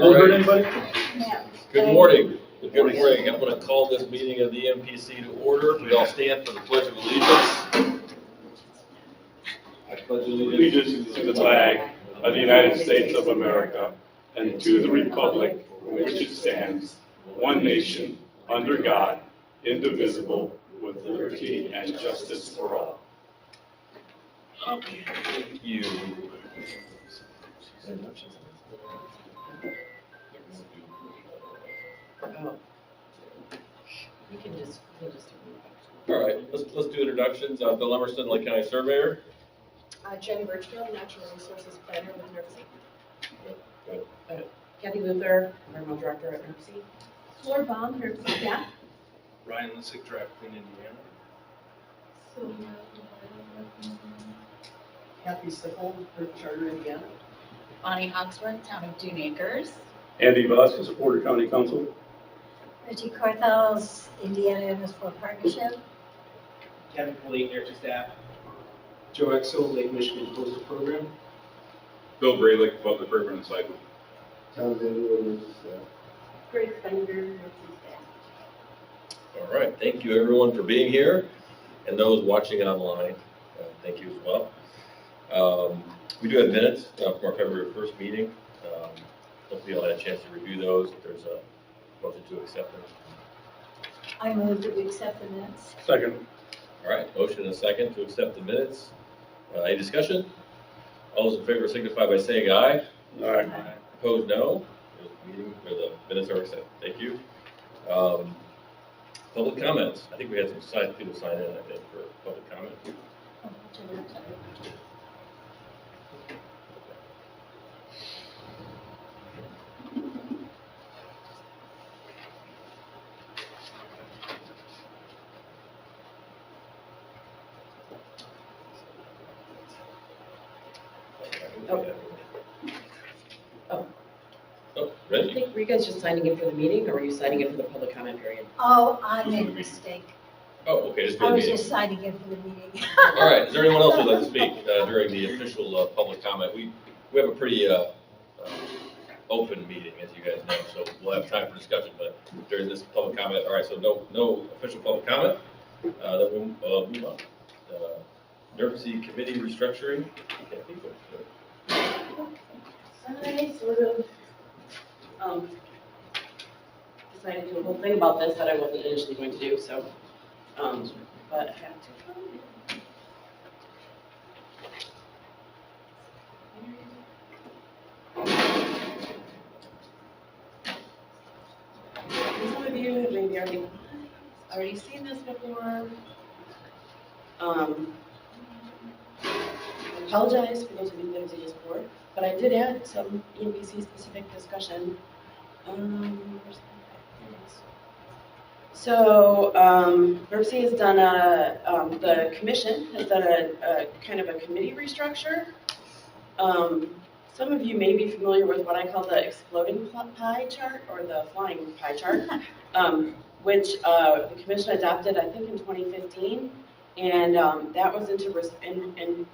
All right. Anybody? Good morning. Good morning. I'm going to call this meeting of the MPC to order. We all stand for the Pledge of Allegiance. I pledge allegiance to the flag of the United States of America and to the republic for which it stands, one nation, under God, indivisible, with liberty and justice for all. Thank you. All right, let's do introductions. Bill Emerson, Lake County Surveyor. Jenny Birchfield, Natural Resources Planner with NERC. Kathy Luther, Environmental Director at NERC. Floor Baum, NERC staff. Ryan Lissick, Draft Queen, Indiana. Kathy Sippel, Charter, Indiana. Bonnie Hawksworth, Town of Dune Acres. Andy Voss, Porter County Council. Reggie Corthels, Indiana MS4 Partnership. Kevin Foley, NERC staff. Joe Exel, Lake Michigan Coastal Program. Bill Braylick, Public Urban and Cycle. Grace Bender, NERC staff. All right, thank you everyone for being here, and those watching online, thank you as well. We do have minutes from our February 1st meeting. Hopefully you'll have a chance to review those. If there's a motion to accept them. I move that we accept the minutes. Second. All right, motion and a second to accept the minutes. Any discussion? All those in favor signify by saying aye. Aye. Opposed, no. The minutes are accepted. Thank you. Public comments. I think we had some people sign in, I think, for public comment. Oh, I Reggie. think, were you guys just signing in for the meeting, or were you signing in for the public comment period? Oh, I made a mistake. Oh, okay, just for I the was meeting. just signing in for the meeting. All right, is there anyone else who'd like to speak during the official public comment? We have a pretty open meeting, as you guys know, so we'll have time for discussion, but during this public comment, all right, so no official public comment. Then we'll move on. NERC committee restructuring. I sort of decided to do a whole thing about this that I wasn't initially going to do, so, but I have to. Some of you have maybe already seen this before. I apologize for those of you that have seen this before, but I did add some EMPC specific discussion. So, NERC has done the commission has done a kind of a committee restructure. Some of you may be familiar with what I call the exploding pie chart, or the flying pie chart, which the commission adopted, I think, in 2015. And that was in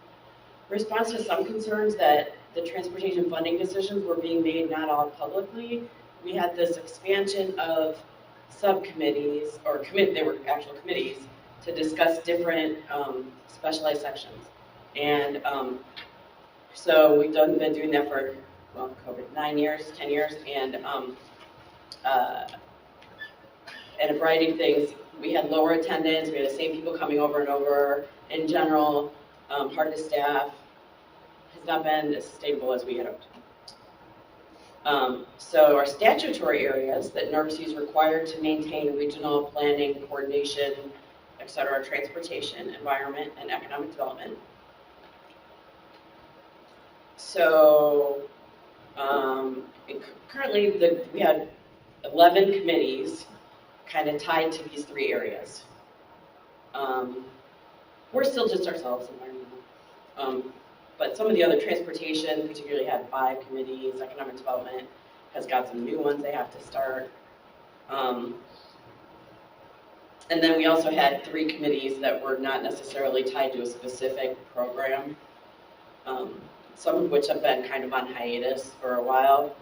response to some concerns that the transportation funding decisions were being made not all publicly. We had this expansion of subcommittees, or they were actual committees, to discuss different specialized sections. And so we've been doing that for, well, COVID, 10 years, and a variety of things. We had lower attendance, we had the same people coming over and over. In general, part of the staff has not been as sustainable as we had hoped. So our statutory areas that NERC is required to maintain regional planning, coordination, et cetera, transportation, environment, and economic development. So currently we had 11 committees kind of tied to these three areas. We're still just ourselves, environmental. But some of the other transportation, particularly, had 5 committees. Economic development has got some new ones they have to start. And then we also had 3 committees that were not necessarily tied to a specific program, some of which have been kind of on hiatus for a while.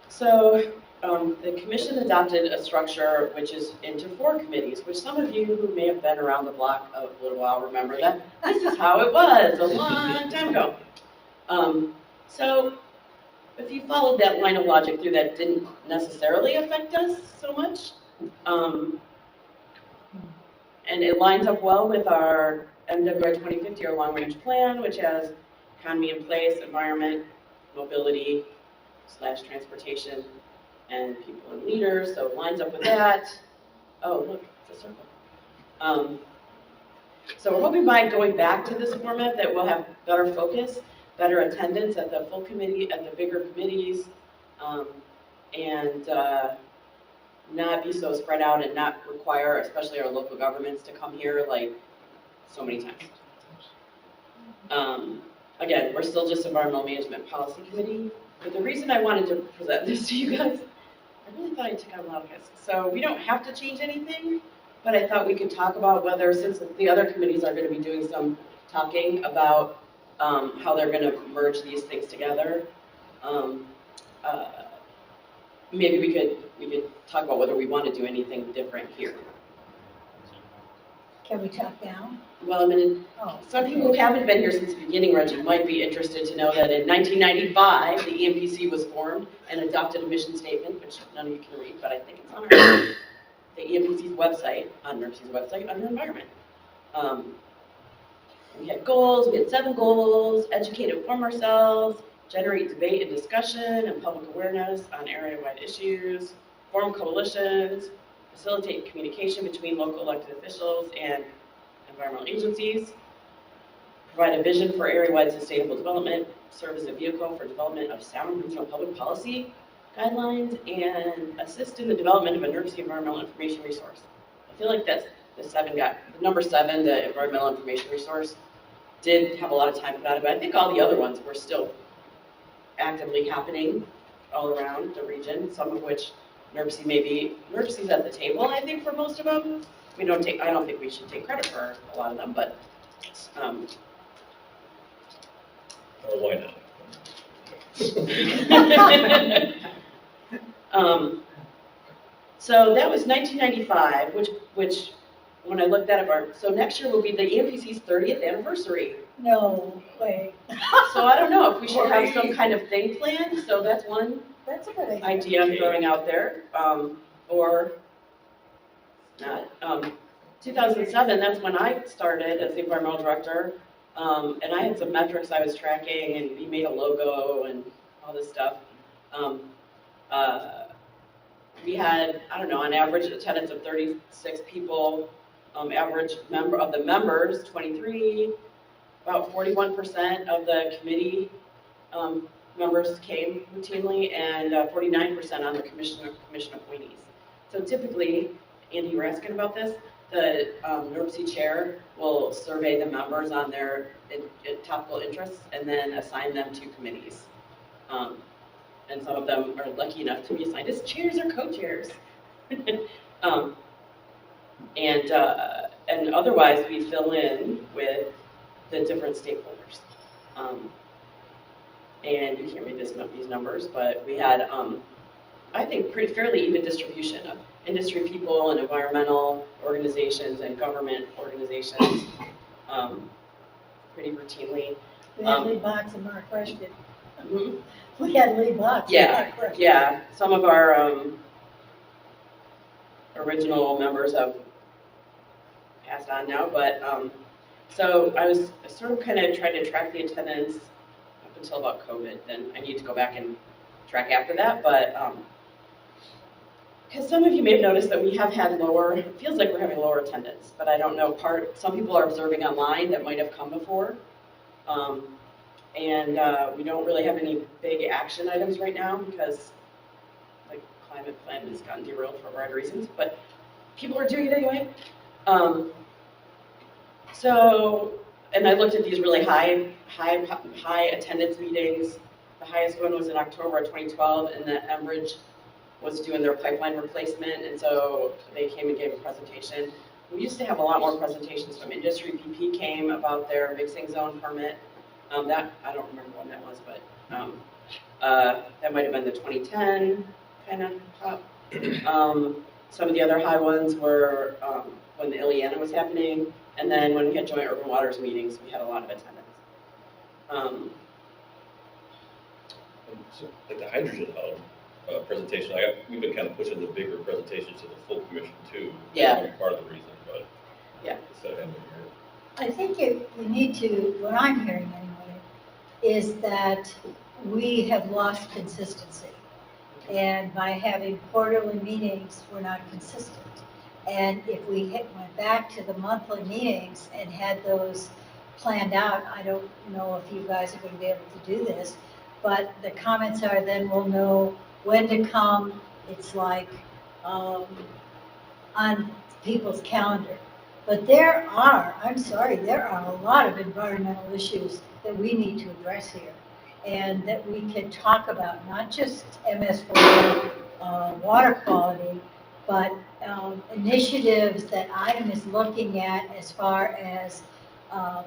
So, the commission adopted a structure which is into 4 committees, which some of you who may have been around the block a little while remember that this is how it was a long time ago. So, if you followed that line of logic through, that didn't necessarily affect us so much. And it lines up well with our MWI 2050, our long-range plan, which has economy in place, environment, mobility, / transportation, and people and leaders, so it lines up with that. Oh, look, it's a circle. So we're hoping by going back to this format that we'll have better focus, better attendance at the full committee, at the bigger committees, and not be so spread out and not require, especially our local governments, to come here like so many times. Again, we're still just Environmental Management Policy Committee, but the reason I wanted to present this to you guys, I really thought I took out a lot of this. So we don't have to change anything, but I thought we could talk about whether, since the other committees are going to be doing some talking about how they're going to merge these things together, maybe we could talk about whether we want to do anything different here. Can we talk now? Well, I mean, Oh, some people who haven't been here since the beginning, Reggie, might be interested to know that in 1995, the EMPC was formed and adopted a mission statement, which none of you can read, but I think it's on the EMPC's website, on NERC's website, under environment. We had goals, we had 7 goals: educate and inform ourselves, generate debate and discussion and public awareness on area-wide issues, form coalitions, facilitate communication between local elected officials and environmental agencies, provide a vision for area-wide sustainable development, serve as a vehicle for development of sound regional public policy guidelines, and assist in the development of a NERC environmental information resource. I feel like that's the number 7, the environmental information resource, did have a lot of time about it, but I think all the other ones were still actively happening all around the region, some of which NERC's at the table, I think, for most of them. I don't think we should take credit for a lot of them, but Why not? So that was 1995, which when I looked that up, so next year will be the EMPC's 30th anniversary. no way. So I don't know if we should have some kind of thing planned, so that's one That's a good idea. idea I'm throwing out there, or not. 2007, that's when I started as the environmental director, and I had some metrics I was tracking, and we made a logo and all this stuff. We had, I don't know, on average attendance of 36 people, average member of the members, 23, about 41% of the committee members came routinely, and 49% on the commission appointees. So typically, Andy, you were asking about this, the NERC chair will survey the members on their topical interests and then assign them to committees. And some of them are lucky enough to be assigned as chairs or co-chairs. And otherwise, we fill in with the different stakeholders. And you can't read these numbers, but we had, I think, pretty fairly even distribution of industry people and environmental organizations and government organizations, pretty routinely. We had Lee Box and Mark Rush did. Mhm. We had Lee Box and Yeah, Mark Rush. yeah. Some of our original members have passed on now, but so I was sort of kind of trying to track the attendance up until about COVID. Then I need to go back and track after that, but because some of you may have noticed that we have had lower, it feels like we're having lower attendance, but I don't know, some people are observing online that might have come before. And we don't really have any big action items right now because the climate plan has gotten derailed for a variety of reasons, but people are doing it anyway. And I looked at these really high attendance meetings. The highest one was in October of 2012, and the Enbridge was doing their pipeline replacement, and so they came and gave a presentation. We used to have a lot more presentations from industry. BP came about their mixing zone permit. That I don't remember when that was, but That might have been the 2010 kind of top. Some of the other high ones were when the Ileana was happening, and then when we had joint urban waters meetings, we had a lot of attendance. So, like the hydrogen hub presentation, we've been kind of pushing the bigger presentations to the full commission too. Yeah. That's part of the reason, but. Yeah. Instead of having it I think you need to, what I'm hearing anyway, is that we have lost consistency. And by having quarterly meetings, we're not consistent. And if we went back to the monthly meetings and had those planned out, I don't know if you guys are going to be able to do this, but the comments are then we'll know when to come. It's like on people's calendar. But there are a lot of environmental issues that we need to address here and that we can talk about, not just MS4 water quality, but initiatives that IDEM is looking at as far as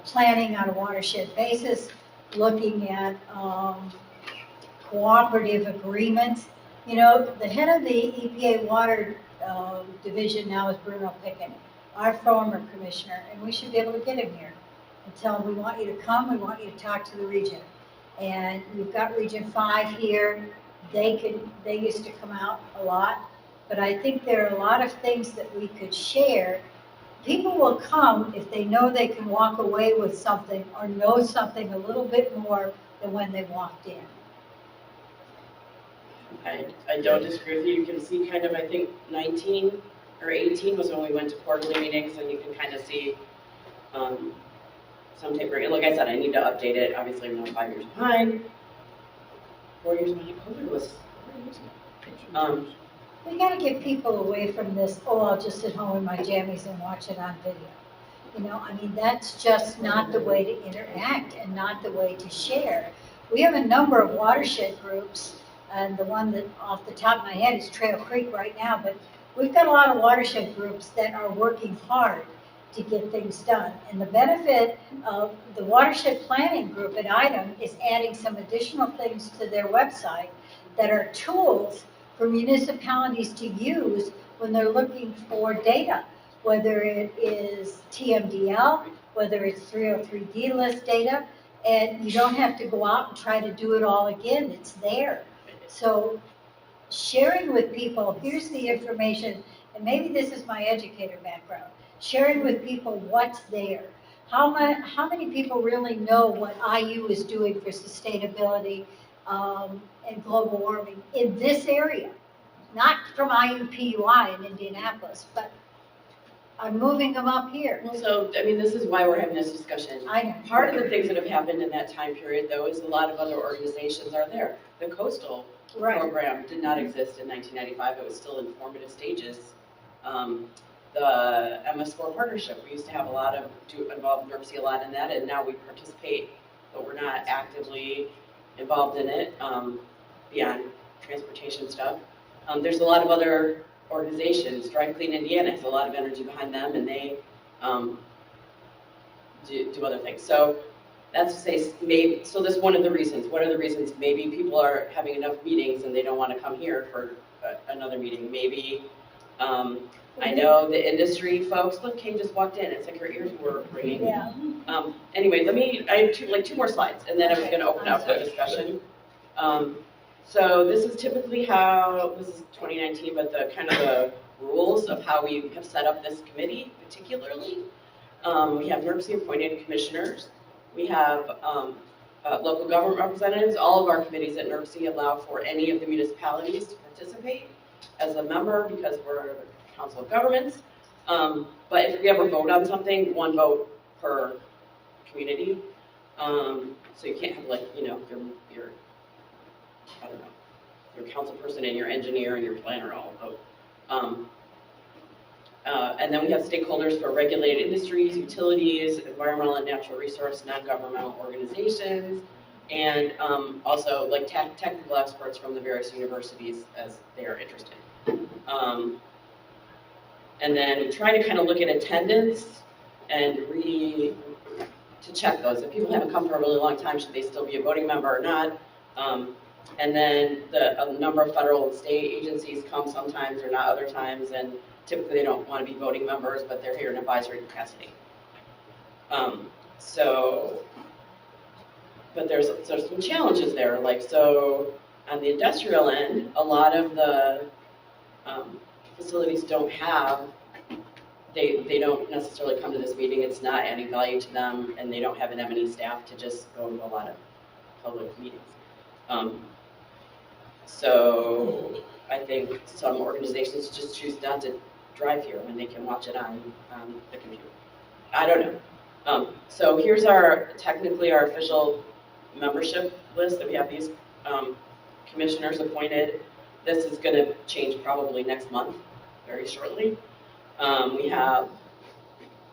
planning on a watershed basis, looking at cooperative agreements. You know, the head of the EPA water division now is Bruno Picken, our former commissioner, and we should be able to get him here and tell him we want you to come, we want you to talk to the region. And we've got Region 5 here. They used to come out a lot, but I think there are a lot of things that we could share. People will come if they know they can walk away with something or know something a little bit more than when they walked in. I don't disagree with you. You can see kind of, I think, 19 or 18 was when we went to quarterly meetings, and you can kind of see some tapering. Like I said, I need to update it. Obviously, I'm now 5 years behind. 4 years behind. COVID was 4 years ago. We got to get people away from this, oh, I'll just sit home in my jammies and watch it on video. You know, I mean, that's just not the way to interact and not the way to share. We have a number of watershed groups, and the one that off the top of my head is Trail Creek right now, but we've got a lot of watershed groups that are working hard to get things done. And the benefit of the watershed planning group at IDEM is adding some additional things to their website that are tools for municipalities to use when they're looking for data, whether it is TMDL, whether it's 303D list data, and you don't have to go out and try to do it all again, it's there. So sharing with people, here's the information, and maybe this is my educator background, sharing with people what's there. How many people really know what IU is doing for sustainability and global warming in this area? Not from IUPUI in Indianapolis, but I'm moving them up here. So, I mean, this is why we're having this discussion. I know. Part of the things that have happened in that time period, though, is a lot of other organizations are there. The coastal program did not exist in 1995. It was still in formative stages. The MS4 partnership, we used to have a lot of, involve NERC a lot in that, and now we participate, but we're not actively involved in it beyond transportation stuff. There's a lot of other organizations. Dry Clean Indiana has a lot of energy behind them, and they do other things. So that's to say, maybe, so that's one of the reasons. What are the reasons? Maybe people are having enough meetings and they don't want to come here for another meeting. Maybe, I know the industry folks, look, Kay just walked in, it's like her ears were ringing. Yeah. Anyway, I have two more slides, and then I was going to open up the discussion. So this is typically how, this is 2019, but the kind of the rules of how we have set up this committee particularly. We have NERC appointed commissioners. We have local government representatives. All of our committees at NERC allow for any of the municipalities to participate as a member because we're the Council of Governments. But if we ever vote on something, one vote per community. So you can't have like, you know, your I don't know, your council person and your engineer and your planner all vote. And then we have stakeholders for regulated industries, utilities, environmental and natural resource, non-governmental organizations, and also like technical experts from the various universities as they are interested. And then we try to kind of look at attendance and to check those. If people haven't come for a really long time, should they still be a voting member or not? And then a number of federal and state agencies come sometimes or not other times, and typically they don't want to be voting members, but they're here in advisory capacity. But there's some challenges there, like, so on the industrial end, a lot of the facilities don't have, they don't necessarily come to this meeting, it's not adding value to them, and they don't have an M&E staff to just go to a lot of public meetings. So I think some organizations just choose not to drive here when they can watch it on the computer. I don't know. So here's technically our official membership list that we have these commissioners appointed. This is going to change probably next month, very shortly. We have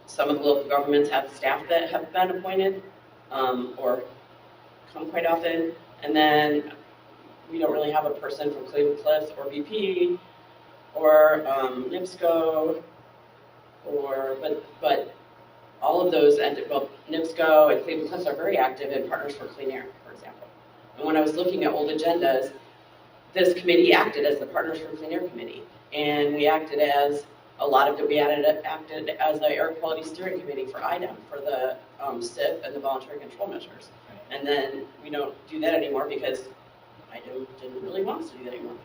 some of the local governments have staff that have been appointed or come quite often, and then we don't really have a person from Cleveland Cliffs or BP or NIPSCO, but all of those NIPSCO and Cleveland Cliffs are very active in Partners for Clean Air, for example. And when I was looking at old agendas, this committee acted as the Partners for Clean Air Committee, and we acted as acted as the Air Quality Steering Committee for IDEM, for the SIP and the voluntary control measures. And then we don't do that anymore because IDEM didn't really want us to do that anymore.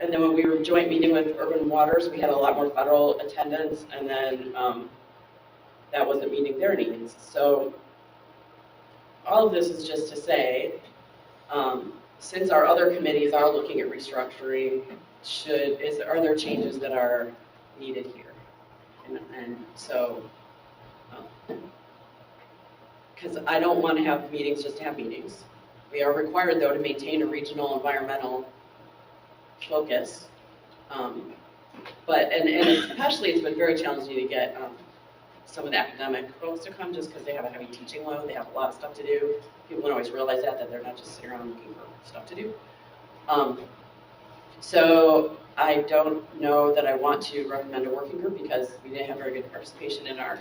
And then when we were joint meeting with Urban Waters, we had a lot more federal attendance, and then that wasn't meeting their needs. So all of this is just to say, since our other committees are looking at restructuring, are there changes that are needed here? And so, because I don't want to have meetings just to have meetings. We are required, though, to maintain a regional environmental focus. But especially it's been very challenging to get some of the academic folks to come just because they have a heavy teaching load. They have a lot of stuff to do. People don't always realize that they're not just sitting around looking for stuff to do. So I don't know that I want to recommend a working group because we didn't have very good participation in our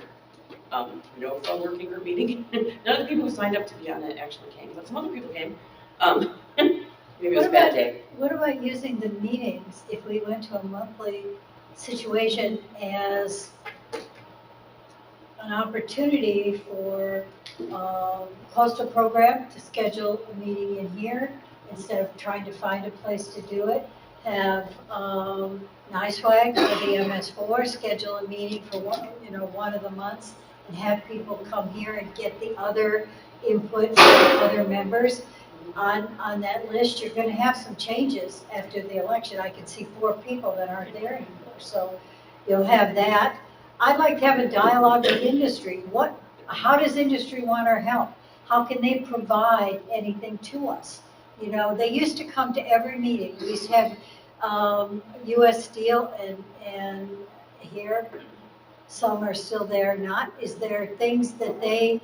NOFA working group meeting. None of the people who signed up to be on it actually came, but some other people came. Maybe it was a bad day. What about using the meetings if we went to a monthly situation as an opportunity for coastal program to schedule a meeting in here instead of trying to find a place to do it? Have NISWAG or the MS4 schedule a meeting for one of the months and have people come here and get the other input from other members. On that list, you're going to have some changes after the election. I can see 4 people that aren't there anymore, so you'll have that. I'd like to have a dialogue with industry. How does industry want our help? How can they provide anything to us? You know, they used to come to every meeting. We used to have U.S. Steel and here, some are still there. Is there things that they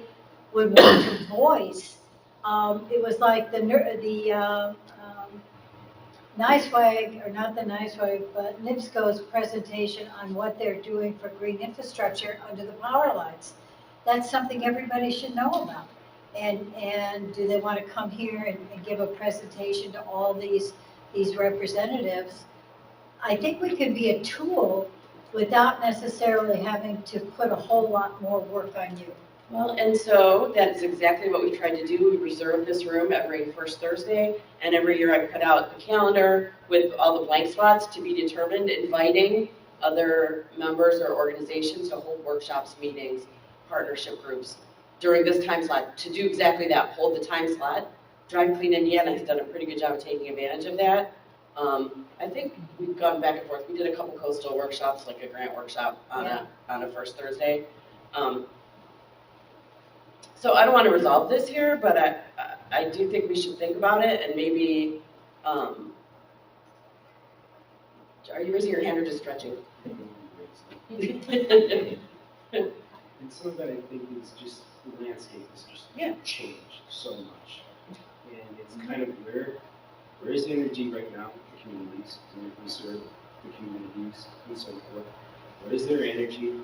would want to voice? It was like the NISWAG, or not the NISWAG, but NIPSCO's presentation on what they're doing for green infrastructure under the power lines. That's something everybody should know about. And do they want to come here and give a presentation to all these representatives? I think we can be a tool without necessarily having to put a whole lot more work on you. Well, and so that's exactly what we tried to do. We reserve this room every first Thursday, and every year I put out the calendar with all the blank spots to be determined, inviting other members or organizations to hold workshops, meetings, partnership groups during this time slot to do exactly that, hold the time slot. Drive Clean Indiana has done a pretty good job of taking advantage of that. I think we've gone back and forth. We did a couple coastal workshops, like a grant workshop on a first Thursday. So I don't want to resolve this here, but I do think we should think about it and maybe, are you raising your hand or just stretching? And some of that I think is just, the landscape has just changed so much. And it's kind of where is the energy right now for communities, and if we serve the communities and so forth, where is their energy,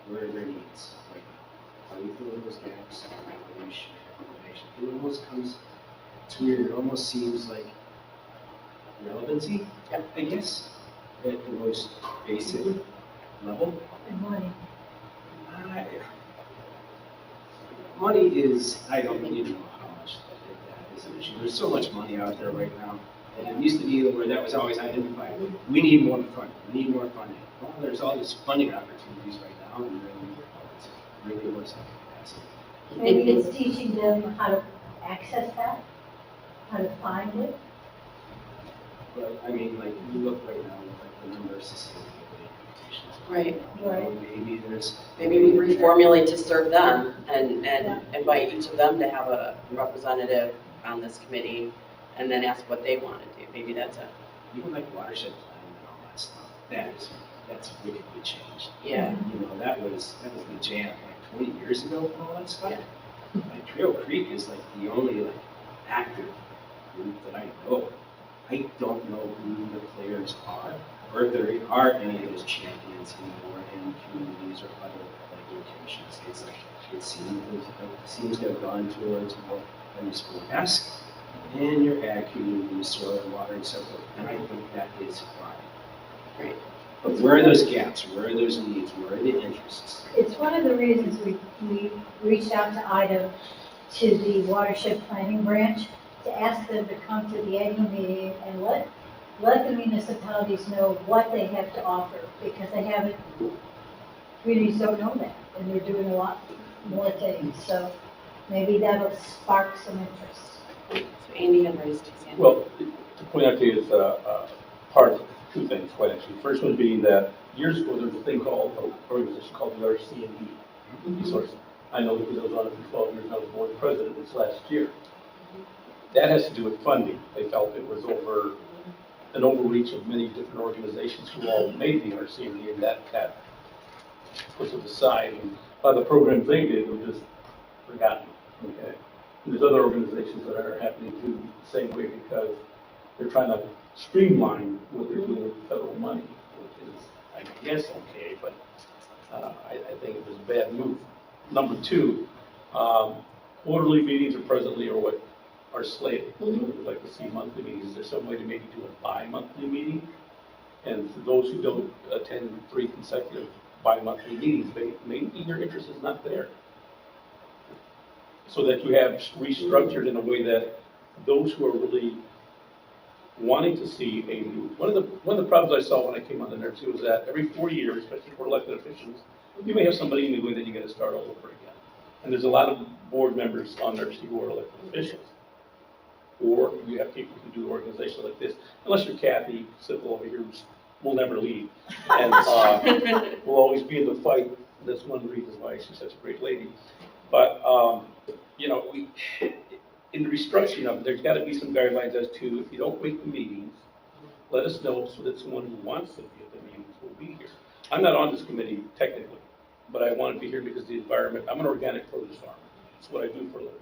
where are their needs right now? How do we fill those gaps, how do we share information? direction. It almost comes to where it almost seems like relevancy, I guess, at the most basic level. And money. Money is, I don't even know how much that is an issue. There's so much money out there right now. And it used to be where that was always identified. We need more funding. We need more funding. Well, there's all these funding opportunities right now, and it's really what's up capacity. Maybe it's teaching them how to access that, how to find it. But, I mean, like, you look right now, like, the number of sustainability applications. Right. Maybe there's. Maybe we reformulate to serve them and invite each of them to have a representative on this committee and then ask what they want to do. Maybe that's a, Even like watershed planning and all that stuff, that's really changed. yeah. You know, that was the jam like 20 years ago and all that stuff. Like Trail Creek is like the only like active group that I know. I don't know who the players are, or if there are any of those champions anymore in communities or other like locations. It's like it seems to have gone towards more municipal-esque in your ag communities, soil and water and so forth. And I think that is fine. Right. But where are those gaps? Where are those needs? Where are the interests? It's one of the reasons we reached out to IDA, to the watershed planning branch, to ask them to come to the annual meeting and let the municipalities know what they have to offer, because they haven't, communities don't know that, and they're doing a lot more things, so maybe that'll spark some interest. So Andy had raised his hand. Well, to point out to you, it's part of two things, quite actually. First one being that years ago, there was a thing called, an organization called the RC&D. Resource. I know because I was on it for 12 years, and I was board president this last year. That has to do with funding. They felt it was an overreach of many different organizations who all made the RC&D, and that put to the side. And a lot of the programs they did were just forgotten. Okay. And there's other organizations that are happening too the same way, because they're trying to streamline what they're doing with federal money, which is, I guess, okay, but I think it was a bad move. Number two, quarterly meetings are presently or what are slated. We would like to see monthly meetings. Is there some way to maybe do a bi-monthly meeting? And for those who don't attend 3 consecutive bi-monthly meetings, maybe their interest is not there. So that you have restructured in a way that those who are really wanting to see a new, one of the problems I saw when I came on the NERC was that every 4 years, especially for elected officials, you may have somebody new and then you got to start all over again. And there's a lot of board members on NERC who are elected officials. Or you have people who do organizations like this, unless you're Kathy Sippel over here, who will never leave. And will always be in the fight. That's one of the reasons why she's such a great lady. But, you know, in the restructuring of it, there's got to be some guidelines as to, if you don't make the meetings, let us know so that someone who wants to be at the meetings will be here. I'm not on this committee technically, but I want to be here because the environment, I'm an organic produce farmer. It's what I do for a living.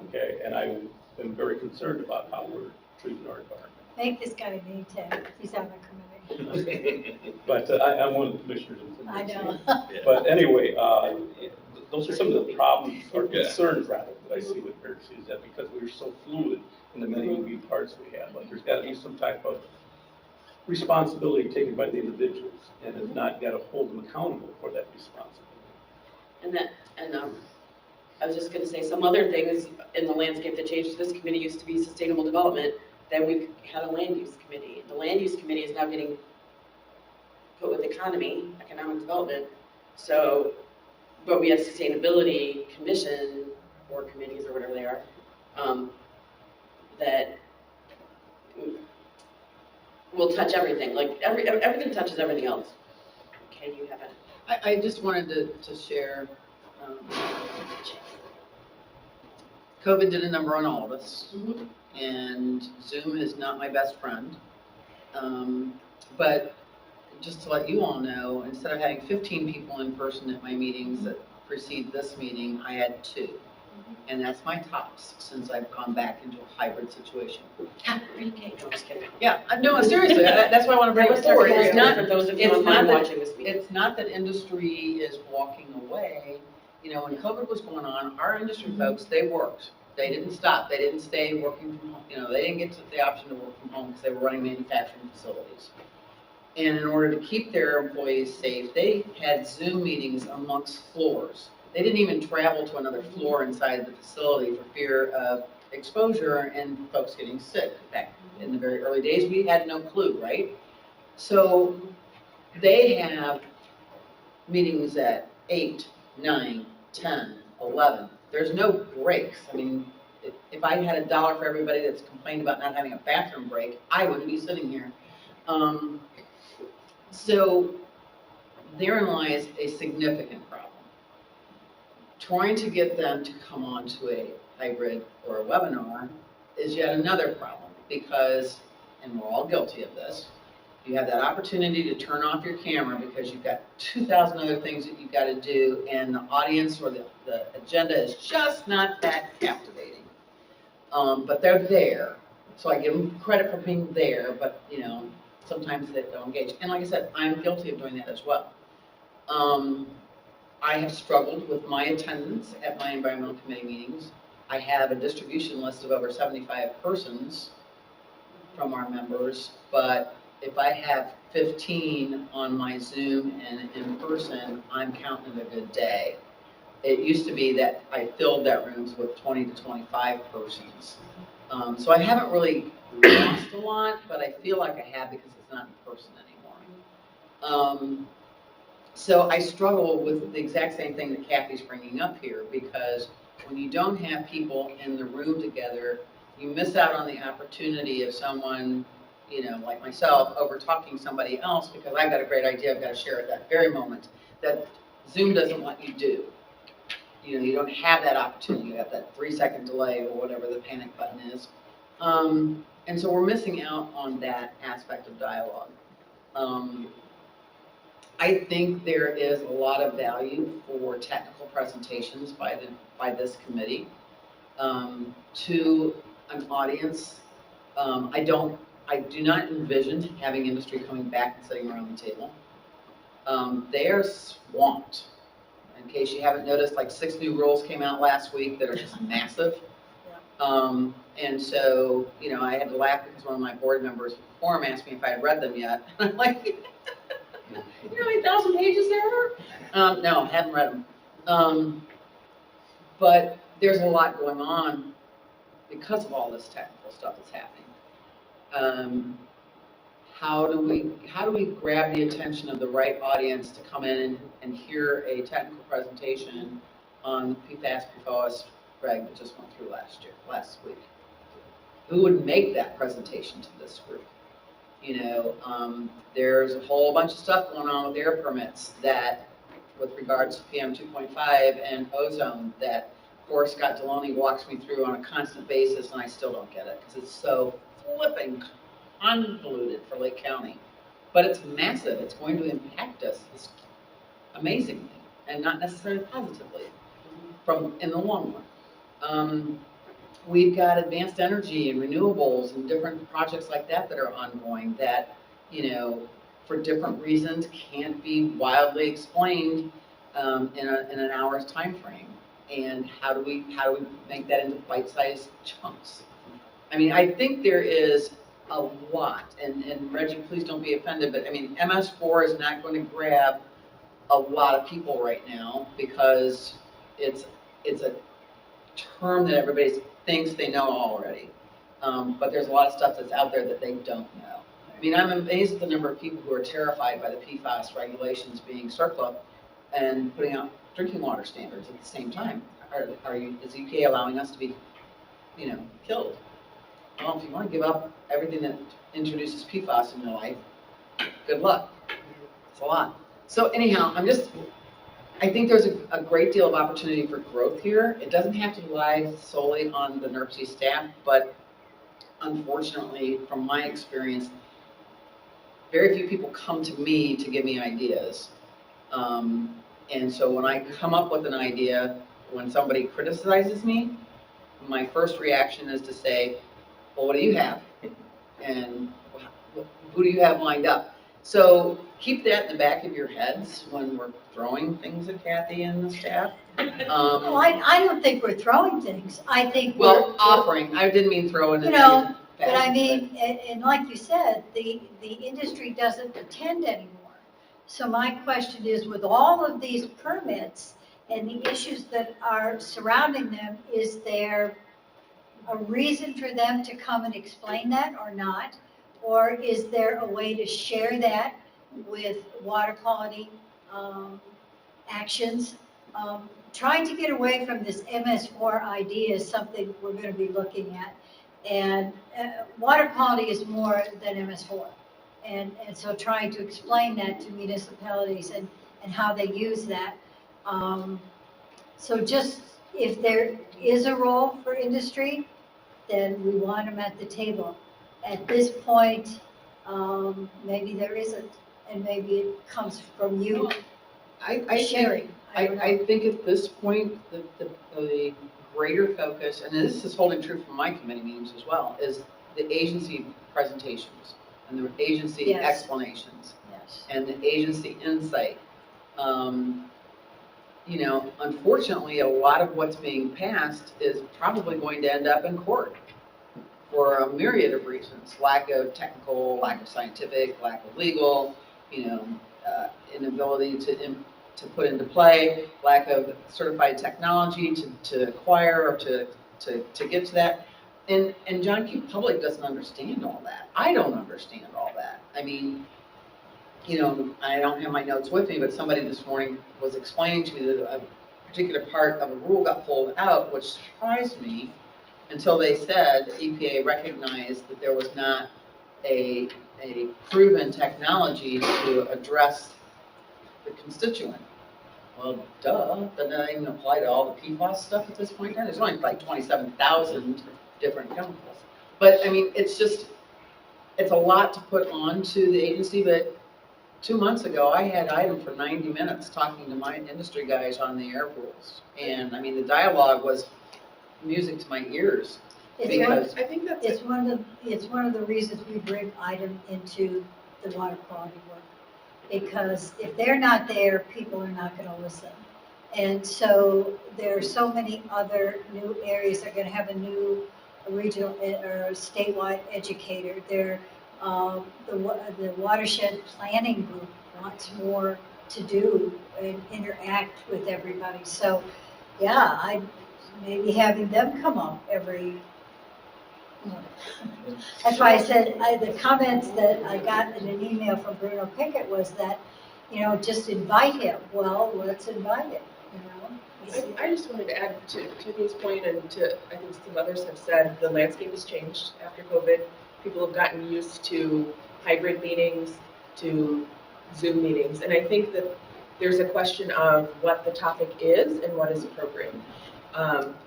Okay, and I am very concerned about how we're treating our environment. Make this guy a name tag, he's on the committee. But I'm one of the commissioners. I know. But anyway, those are some of the problems or concerns rather that I see with NERC, is that because we're so fluid in the many moving parts we have, like there's got to be some type of responsibility taken by the individuals, and it's not got to hold them accountable for that responsibility. And I was just going to say some other things in the landscape that changed. This committee used to be sustainable development. Then we had a land use committee. The land use committee is now getting put with economic development. So, but we have sustainability commission or committees or whatever they are, that will touch everything. Like everything touches everything else. Okay, you have a. I just wanted to share. COVID did a number on all of us, and Zoom is not my best friend. But just to let you all know, instead of having 15 people in person at my meetings that precede this meeting, I had 2. And that's my tops since I've gone back into a hybrid situation. Yeah, no, seriously, that's why I want to bring it forward. It's not for those of you online watching this meeting. It's not that industry is walking away. You know, when COVID was going on, our industry folks, they worked. They didn't stop. They didn't stay working from home. You know, they didn't get the option to work from home because they were running manufacturing facilities. And in order to keep their employees safe, they had Zoom meetings amongst floors. They didn't even travel to another floor inside the facility for fear of exposure and folks getting sick. Back in the very early days, we had no clue, right? So they have meetings at 8, 9, 10, 11. There's no breaks. I mean, if I had $1 for everybody that's complained about not having a bathroom break, I wouldn't be sitting here. So therein lies a significant problem. Trying to get them to come on to a hybrid or a webinar is yet another problem because, and we're all guilty of this, you have that opportunity to turn off your camera because you've got 2,000 other things that you've got to do and the audience or the agenda is just not that captivating. But they're there. So I give them credit for being there, but you know, sometimes they don't engage. And like I said, I'm guilty of doing that as well. I have struggled with my attendance at my environmental committee meetings. I have a distribution list of over 75 persons from our members, but if I have 15 on my Zoom and in person, I'm counting it a good day. It used to be that I filled that rooms with 20 to 25 persons. So I haven't really lost a lot, but I feel like I have because it's not in person anymore. So I struggle with the exact same thing that Kathy's bringing up here because when you don't have people in the room together, you miss out on the opportunity of someone, you know, like myself, over talking somebody else because I've got a great idea I've got to share at that very moment that Zoom doesn't let you do. You know, you don't have that opportunity. You have that 3-second delay or whatever the panic button is. And so we're missing out on that aspect of dialogue. I think there is a lot of value for technical presentations by this committee to an audience. I do not envision having industry coming back and sitting around the table. They are swamped. In case you haven't noticed, like 6 new rules came out last week that are just massive. And so, you know, I had to laugh because one of my board members from the forum asked me if I had read them yet. And I'm like, you know how many 1,000 pages there are? No, haven't read them. But there's a lot going on because of all this technical stuff that's happening. How do we grab the attention of the right audience to come in and hear a technical presentation on PFAS, PFOS reg that just went through last week? Who would make that presentation to this group? You know, there's a whole bunch of stuff going on with air permits that, with regards to PM 2.5 and ozone, that poor Scott Deloney walks me through on a constant basis, and I still don't get it because it's so flipping convoluted for Lake County. But it's massive. It's going to impact us amazingly, and not necessarily positively in the long run. We've got advanced energy and renewables and different projects like that that are ongoing that, you know, for different reasons can't be wildly explained in an hour's time frame. And how do we make that into bite-sized chunks? I mean, I think there is a lot, and Reggie, please don't be offended, but I mean, MS4 is not going to grab a lot of people right now because it's a term that everybody thinks they know already. But there's a lot of stuff that's out there that they don't know. I mean, I'm amazed at the number of people who are terrified by the PFAS regulations being CERCLA and putting out drinking water standards at the same time. Is the UK allowing us to be, you know, killed? Well, if you want to give up everything that introduces PFAS in your life, good luck. It's a lot. So anyhow, I think there's a great deal of opportunity for growth here. It doesn't have to rely solely on the NERC staff, but unfortunately, from my experience, very few people come to me to give me ideas. And so when I come up with an idea, when somebody criticizes me, my first reaction is to say, well, what do you have? And who do you have lined up? So keep that in the back of your heads when we're throwing things at Kathy and the staff. Well, I don't think we're throwing things. I think Well, offering, I didn't mean throwing it. You know, but I mean, and like you said, the industry doesn't attend anymore. So my question is, with all of these permits and the issues that are surrounding them, is there a reason for them to come and explain that or not? Or is there a way to share that with water quality actions? Trying to get away from this MS4 idea is something we're going to be looking at. And water quality is more than MS4. And so trying to explain that to municipalities and how they use that. So just, if there is a role for industry, then we want them at the table. At this point, maybe there isn't, and maybe it comes from you sharing. I think at this point, the greater focus, and this is holding true for my committee meetings as well, is the agency presentations and the agency Yes. explanations Yes. and the agency insight. You know, unfortunately, a lot of what's being passed is probably going to end up in court for a myriad of reasons: lack of technical, lack of scientific, lack of legal, you know, inability to put into play, lack of certified technology to acquire or to get to that. And John Q. Public doesn't understand all that. I don't understand all that. I mean, you know, I don't have my notes with me, but somebody this morning was explaining to me that a particular part of a rule got pulled out, which surprised me until they said EPA recognized that there was not a proven technology to address the constituent. Well, duh, doesn't that even apply to all the PFAS stuff at this point? There's only like 27,000 different chemicals. But I mean, it's a lot to put onto the agency, but 2 months ago, I had item for 90 minutes talking to my industry guys on the air rules. And I mean, the dialogue was music to my ears. Because I think that's It's one of the reasons we bring item into the water quality work. Because if they're not there, people are not going to listen. And so there are so many other new areas. They're going to have a new regional or statewide educator. The watershed planning group wants more to do and interact with everybody. So, yeah, I maybe having them come up every. That's why I said the comments that I got in an email from Bruno Pickett was that, you know, just invite him. Well, let's invite him, you know. I just wanted to add to Tiffany's point, and to, I think some others have said, the landscape has changed after COVID. People have gotten used to hybrid meetings, to Zoom meetings, and I think that there's a question of what the topic is and what is appropriate.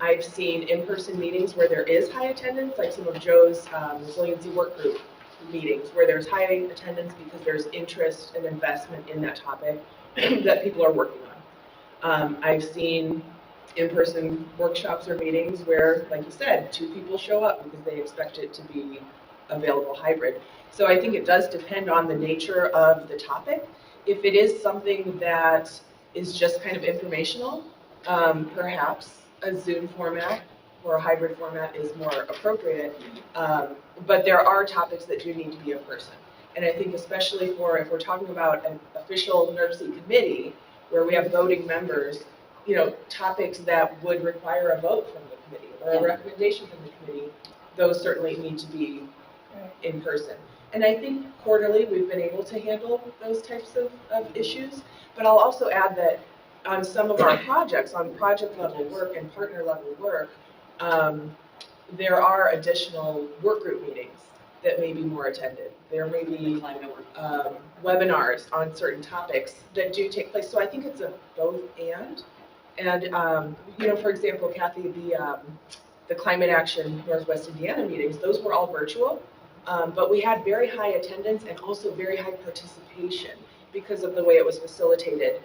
I've seen in-person meetings where there is high attendance, like some of Joe's resiliency work group meetings, where there's high attendance because there's interest and investment in that topic that people are working on. I've seen in-person workshops or meetings where, like you said, 2 people show up because they expect it to be available hybrid. So I think it does depend on the nature of the topic. If it is something that is just kind of informational, perhaps a Zoom format or a hybrid format is more appropriate. But there are topics that do need to be in person. And I think especially if we're talking about an official NERC committee where we have voting members, you know, topics that would require a vote from the committee or a recommendation from the committee, those certainly need to be in person. And I think quarterly we've been able to handle those types of issues. But I'll also add that on some of our projects, on project level work and partner level work, there are additional work group meetings that may be more attended. There may be webinars on certain topics that do take place. So I think it's a both and. And, you know, for example, Kathy, the Climate Action Northwest Indiana meetings, those were all virtual, but we had very high attendance and also very high participation because of the way it was facilitated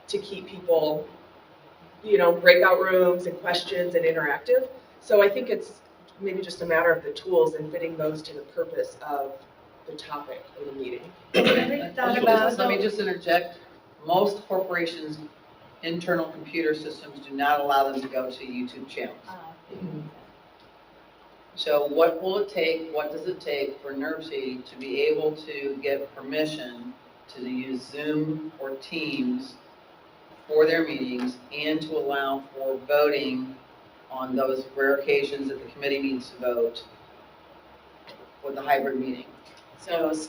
to keep people, you know, breakout rooms and questions and interactive. So I think it's maybe just a matter of the tools and fitting those to the purpose of the topic of the meeting. Let me just interject. Most corporations' internal computer systems do not allow them to go to YouTube channels. So what will it take, what does it take for NERC to be able to get permission to use Zoom or Teams for their meetings and to allow for voting on those rare occasions that the committee needs to vote with the hybrid meeting? So there's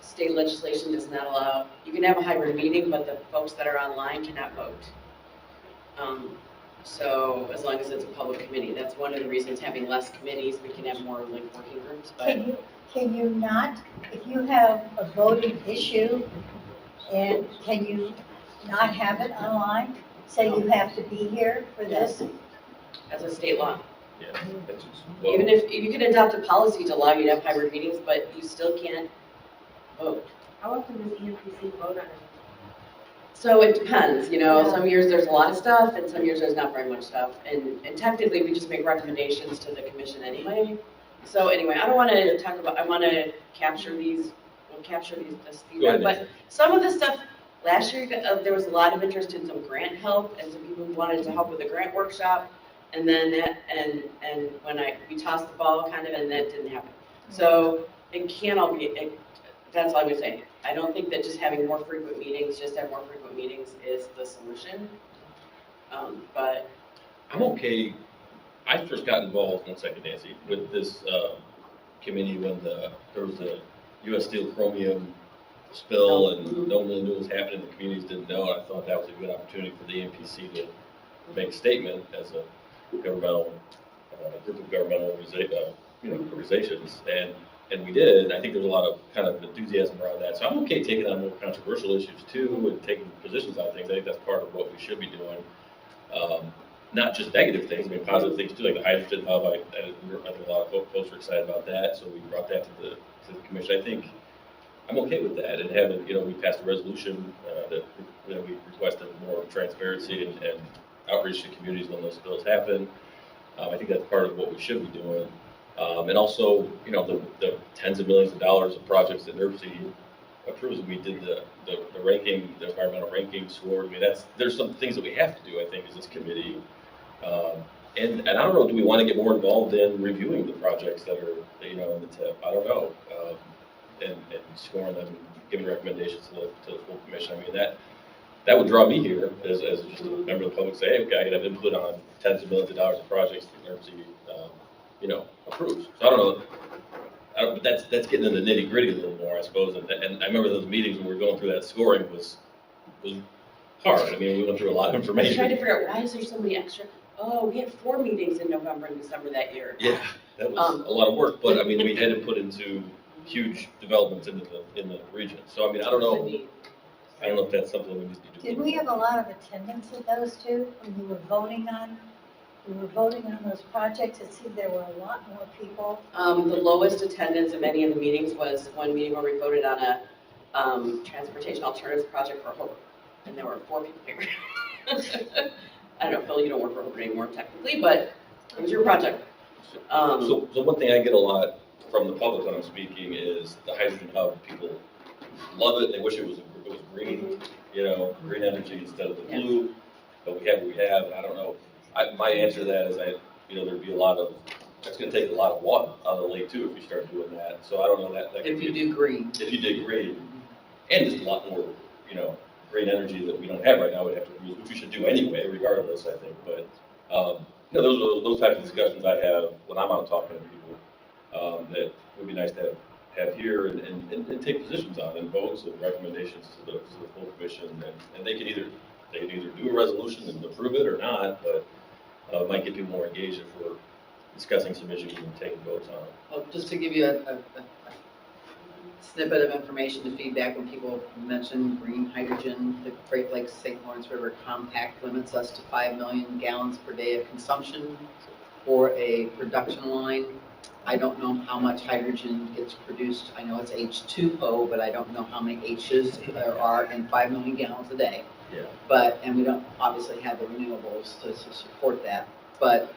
state legislation does not allow, you can have a hybrid meeting, but the folks that are online cannot vote. So as long as it's a public committee, that's one of the reasons having less committees, we can have more like working groups, but. Can you not, if you have a voting issue, and can you not have it online? Say you have to be here for this? That's a state law. Yeah. Even if you could adopt a policy to allow you to have hybrid meetings, but you still can't vote. How often does EMPC vote on it? So it depends, some years there's a lot of stuff and some years there's not very much stuff. And technically, we just make recommendations to the commission anyway. So anyway, I don't want to talk about, I want to capture this feedback. But some of the stuff, last year, there was a lot of interest in some grant help and some people who wanted to help with the grant workshop. And then when we tossed the ball kind of, and that didn't happen. So it can't all be, that's all I'm gonna say. I don't think that just having more frequent meetings, is the solution. But I'm okay. I first got involved, one second, Nancy, with this committee when there was a U.S. Steel chromium spill and no one really knew what was happening. The communities didn't know. I thought that was a good opportunity for the NPC to make a statement as a governmental group of governmental organizations, and we did. And I think there's a lot of kind of enthusiasm around that. So I'm okay taking on more controversial issues too, and taking positions on things. I think that's part of what we should be doing. Not just negative things, I mean positive things too, like the hydrogen hub. I think a lot of folks are excited about that, so we brought that to the commission. I think I'm okay with that, and having, we passed a resolution that we requested more transparency and outreach to communities when those spills happen. I think that's part of what we should be doing. And also, the tens of millions of dollars of projects that NERC approves. We did the ranking, the environmental ranking score. I mean, there's some things that we have to do, I think, as this committee. And I don't know, do we want to get more involved in reviewing the projects that are, in the tip? I don't know. And scoring them, giving recommendations to the full commission. I mean, that would draw me here as just a member of the public, say, hey, okay, I can have input on tens of millions of dollars of projects that NERC, approves. So I don't know. But that's getting into the nitty gritty a little more, I suppose. And I remember those meetings when we were going through that scoring was hard. I mean, we went through a lot of I information. tried to figure out, why is there so many extra? Oh, we had 4 meetings in November and December that year. Yeah, that was a lot of work. But I mean, we had to put into huge developments in the region. So I mean, I don't know if that's something we need to do. Did we have a lot of attendance at those two when we were voting on those projects? It seemed there were a lot more people. The lowest attendance of any of the meetings was one meeting where we voted on a transportation alternatives project for Hope, and there were 4 people here. I don't know, Phil, you don't work for Hope anymore technically, but it was your project. So one thing I get a lot from the public when I'm speaking is the hydrogen hub. People love it. They wish it was green, green energy instead of the blue. But we have what we have. I don't know. My answer to that is there'd be that's going to take a lot of water out of the lake too if you start doing that. So I don't know that. If you do green. If you did green, and just a lot more, green energy that we don't have right now, we'd have to use, which we should do anyway, regardless, I think. But those types of discussions I have when I'm out talking to people that would be nice to have here and take positions on and votes and recommendations to the full commission, and they can either do a resolution and approve it or not, but it might get people more engaged if we're discussing some issues and taking votes on it. Well, just to give you a snippet of information to feedback when people mention green hydrogen, the Great Lakes St. Lawrence River Compact limits us to 5 million gallons per day of consumption for a production line. I don't know how much hydrogen gets produced. I know it's H2O, but I don't know how many H's there are in 5 million gallons a day. Yeah. And we don't obviously have the renewables to support that. But,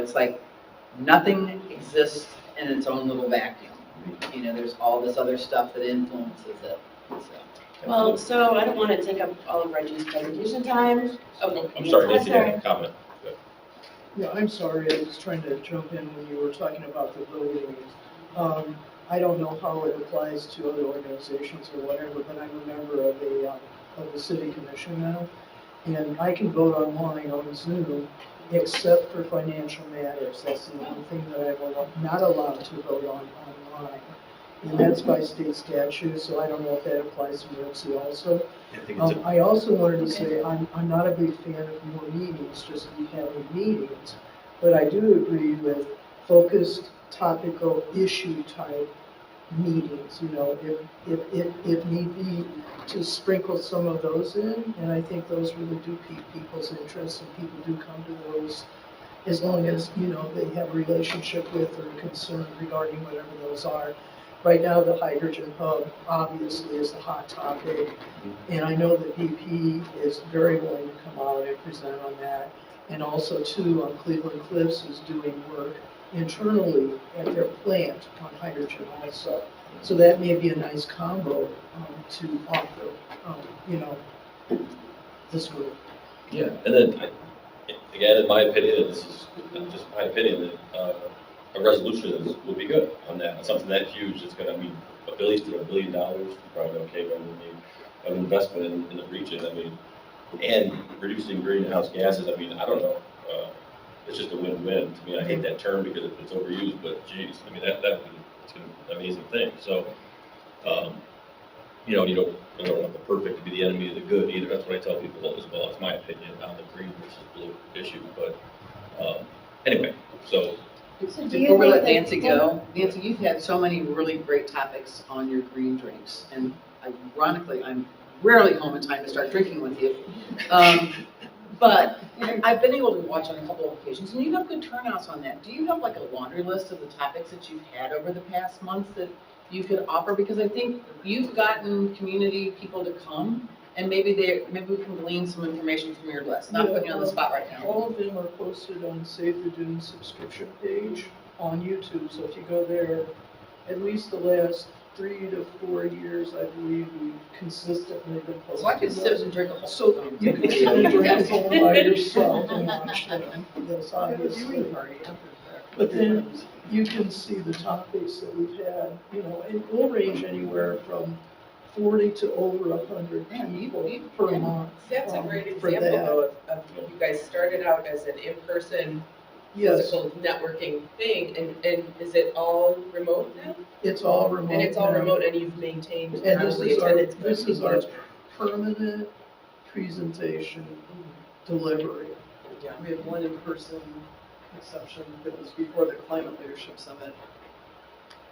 it's like nothing exists in its own little vacuum. You know, there's all this other stuff that influences it, so. Well, so I don't want to take up all of Reggie's presentation time. Oh, I'm sorry, Nancy, Nancy had a comment. Yeah, I'm sorry, I was trying to jump in when you were talking about the buildings. I don't know how it applies to other organizations or whatever, but I'm a member of the city commission now. And I can vote online on Zoom, except for financial matters. That's the one thing that I'm not allowed to vote on online. And that's by state statute, so I don't know if that applies to New York City also. I think it's I also wanted to say, I'm not a big fan of more meetings, just having meetings. But I do agree with focused, topical, issue type meetings, you know, if need be, to sprinkle some of those in. And I think those really do pique people's interest, and people do come to those as long as, you know, they have a relationship with or concern regarding whatever those are. Right now, the hydrogen hub obviously is the hot topic, and I know that BP is very willing to come out and present on that. And also too, on Cleveland Cliffs is doing work internally at their plant on hydrogen also. So that may be a nice combo to offer, you know, this group. Yeah, and then, again, in my opinion, this is just my opinion, that a resolution would be good on that. Something that huge, it's gonna, I mean, $1 billion, probably okay, but I mean, an investment in the region, I mean, and reducing greenhouse gases, I mean, I don't know, it's just a win-win. To me, I hate that term because it's overused, but geez, I mean, it's an amazing thing. So, you know, you don't want the perfect to be the enemy of the good either. That's what I tell people as well. It's my opinion on the green versus blue issue, but anyway, so. So do Before you we think let that- Nancy go, Nancy, you've had so many really great topics on your green drinks, and ironically, I'm rarely home in time to start drinking with you. But I've been able to watch on a couple of occasions, and you have good turnouts on that. Do you have like a laundry list of the topics that you've had over the past months that you could offer? Because I think you've gotten community people to come, and maybe we can glean some information from your list. Not putting you on the spot right now. All of them are posted on Save the Dunes subscription page on YouTube. So if you go there, at least the last 3 to 4 years, I believe we've consistently been posting. So I could sit and drink a whole. So you can sit and drink it all by yourself and watch them. Yes, obviously. But then you can see the topics that we've had, you know, and it will range anywhere from 40 to over 100 people per month. That's a great for example that. though of you guys started out as an in-person Yes, physical networking thing, and is it all remote now? it's all remote. And it's all now. remote, and you've maintained And this probably is our, attendance. this is our permanent presentation delivery. Yeah, we had one in-person exception that was before the Climate Leadership Summit.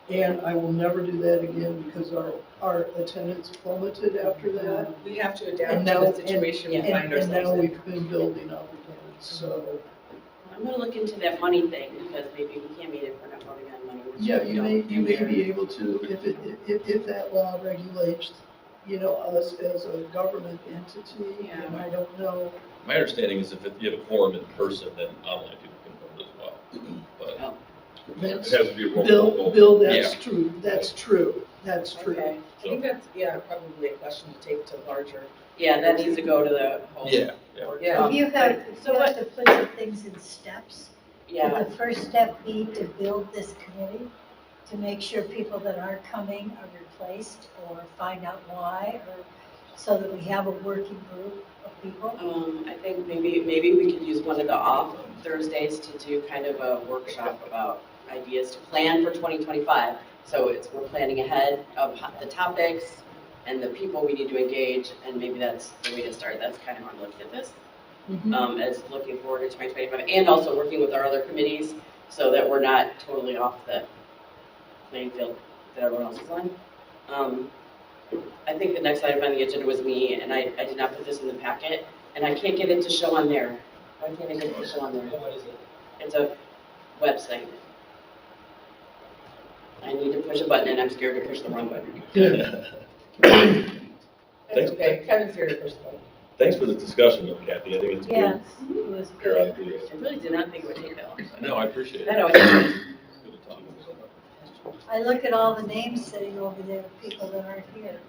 And I will never do that again because our attendance plummeted after that. We have to And adapt now, to the situation we find and ourselves now in. we've been building up again, so. I'm gonna look into that money thing, because maybe we can't meet if we're not voting on money. which Yeah, we you don't may do be here. able to, if that law regulates, you know, us as a government entity, and I don't know. My understanding is if you have a quorum in person, then online people can vote as well. But That's, it has to be a roll call vote. Bill, that's Yeah. true, that's true, that's true. Okay. I think that's, probably a question to take to larger. Yeah, that needs to go to the whole. Yeah. Yeah. You have, So you what- have to put the things in steps. Yeah, Would the first step be to build this committee, to make sure people that aren't coming are replaced, or find out why, or so that we have a working group of people? I think maybe we could use one of the off Thursdays to do kind of a workshop about ideas to plan for 2025. So we're planning ahead of the topics and the people we need to engage, and maybe that's the way to start. That's kind of how I'm looking at this, as looking forward to 2025, and also working with our other committees so that we're not totally off the playing field that everyone else is on. I think the next item on the agenda was me, and I did not put this in the packet, and I can't get it to show on there. Why can't I get it to show on there? What is it? It's a website. I need to push a button, and I'm scared to push the wrong button. Thanks. That's okay, Kevin's here to push the button. Thanks for the discussion, though, Kathy. I think it's Yes, good. it was You're good. on the- I really did not think it would take that long. No, I appreciate it. That always happens. Good to talk. I look at all the names sitting over there, people that aren't here.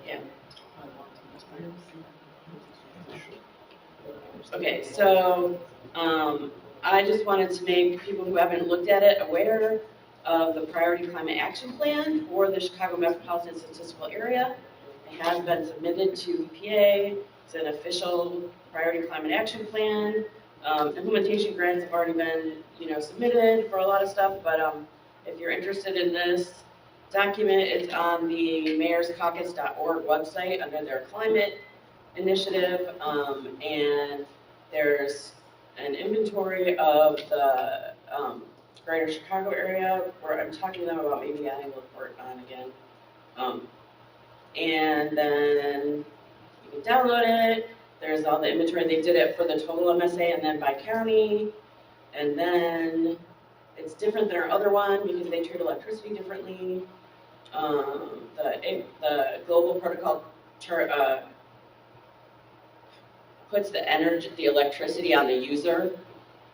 Okay, so, I just wanted to make people who haven't looked at it aware of the Priority Climate Action Plan for the Chicago Metropolitan Statistical Area. It has been submitted to EPA. It's an official Priority Climate Action Plan. Implementation grants have already been, submitted for a lot of stuff, but if you're interested in this document, it's on the mayorscaucus.org website under their climate initiative, and there's an inventory of the greater Chicago area, where I'm talking to them about maybe adding LaPorte on again. And then you can download it. There's all the inventory. They did it for the total MSA and then by county. And then it's different than our other one because they treat electricity differently. The global protocol puts the electricity on the user.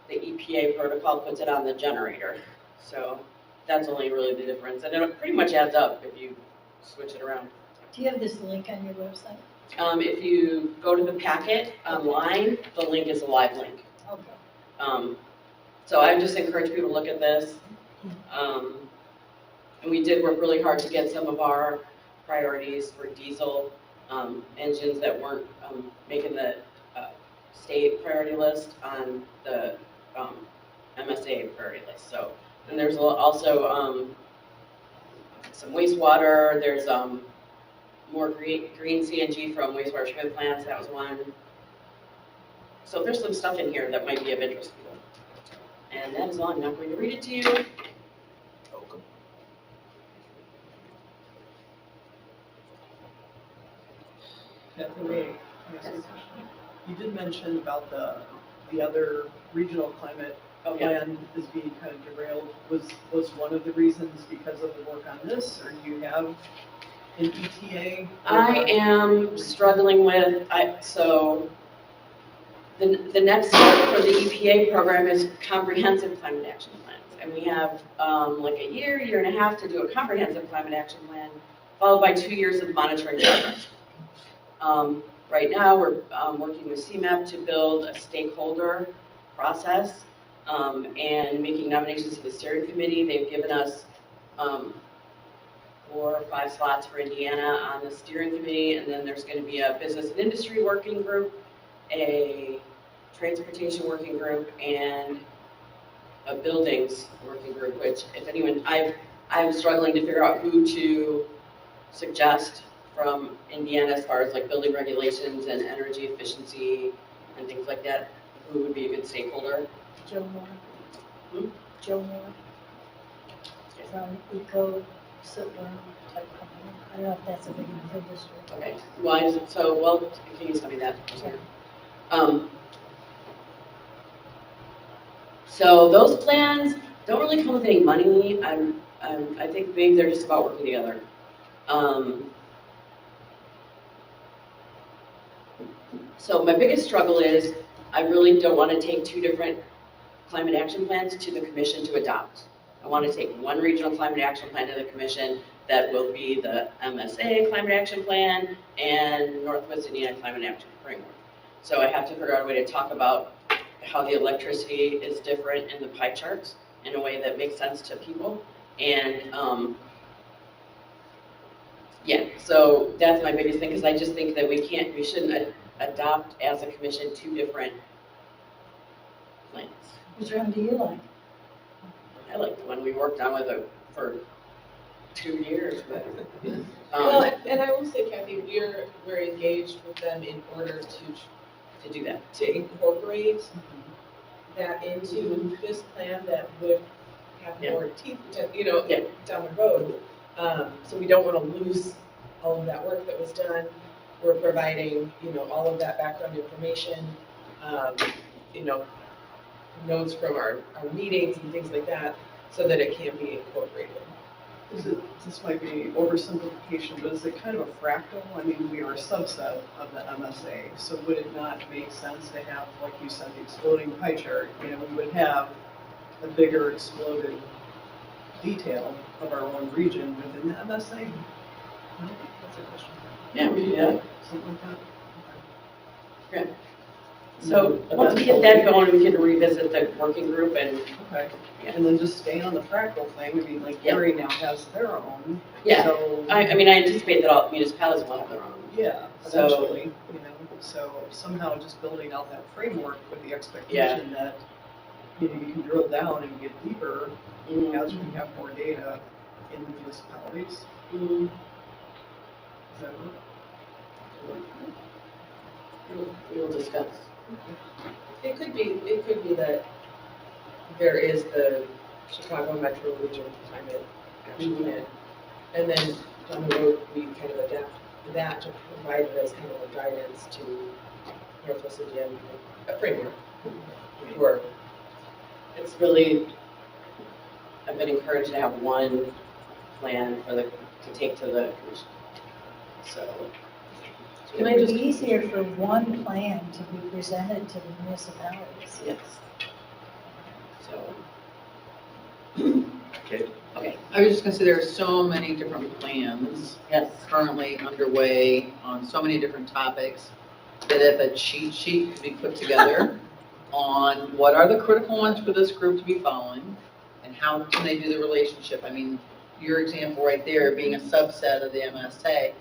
The EPA protocol puts it on the generator. So that's only really the difference. And it pretty much adds up if you switch it around. Do you have this link on your website? If you go to the packet online, the link is a live link. Okay. So I just encourage people to look at this. And we did work really hard to get some of our priorities for diesel engines that weren't making the state priority list on the MSA priority list. So, and there's also some wastewater. There's more green CNG from wastewater treatment plants. That was one. So there's some stuff in here that might be of interest to people. And that is all. I'm not going to read it to you. You did mention about the other regional climate plan is being kind of derailed. Was one of the reasons because of the work on this, or do you have an ETA? I am struggling with, so the next step for the EPA program is comprehensive climate action plans. And we have like a year and a half to do a comprehensive climate action plan, followed by 2 years of monitoring progress. Right now, we're working with CMAP to build a stakeholder process and making nominations to the steering committee. They've given us 4 or 5 slots for Indiana on the steering committee, and then there's going to be a business and industry working group, a transportation working group, and a buildings working group, which if anyone, I'm struggling to figure out who to suggest from Indiana as far as like building regulations and energy efficiency and things like that. Who would be a good stakeholder? Joe Moore. Joe Moore. From Eco Sitler type company. I don't know if that's a big enough industry. Okay. Well, can you tell me that? Sure. So those plans don't really come with any money. I think maybe they're just about working together. So my biggest struggle is I really don't want to take 2 different climate action plans to the commission to adopt. I want to take one regional climate action plan to the commission that will be the MSA climate action plan and Northwest Indiana climate action framework. So I have to figure out a way to talk about how the electricity is different in the pie charts in a way that makes sense to people. And yeah, so that's my biggest thing, because I just think that we shouldn't adopt as a commission 2 different plans. Which one do you like? I like the one we worked on for 2 years. But, Well, and I will say, Kathy, we're engaged with them in order to do that. To incorporate that into this plan that would have more teeth, down the road. So we don't want to lose all of that work that was done. We're providing, all of that background information, notes from our meetings and things like that, so that it can be incorporated. This might be oversimplification, but is it kind of a fractal? I mean, we are a subset of the MSA, so would it not make sense to have, like you said, the exploding pie chart? We would have a bigger exploded detail of our own region within the MSA? No? That's a question. Yeah, we can do that. Something like that? Yeah. So once we get that going, we can revisit the working group and, Okay. Yeah. And then just stay on the fractal thing, I mean, like Yeah. Erie now has their own. yeah, So, I mean, I anticipate that all municipalities will have their own. yeah, So- eventually, you know, so somehow just building out that framework with the expectation that, you know, you can drill down and get deeper Mhm. as we have more data in the municipalities. Mhm. Is that what? We'll discuss. It could be that there is the Chicago Metro Region Climate Action Plan. And then down the road, we kind of adapt that to provide it as kind of a guidance to Northwest Indiana, a framework. Or, It's really, I've been encouraged to have one plan to take to the commission. So. It would be easier for one plan to be presented to the municipalities. Yes. So. Okay, I was just gonna say there are so many different plans Yes. currently underway on so many different topics that if a cheat sheet could be put together on what are the critical ones for this group to be following and how can they do the relationship. I mean, your example right there being a subset of the MSA,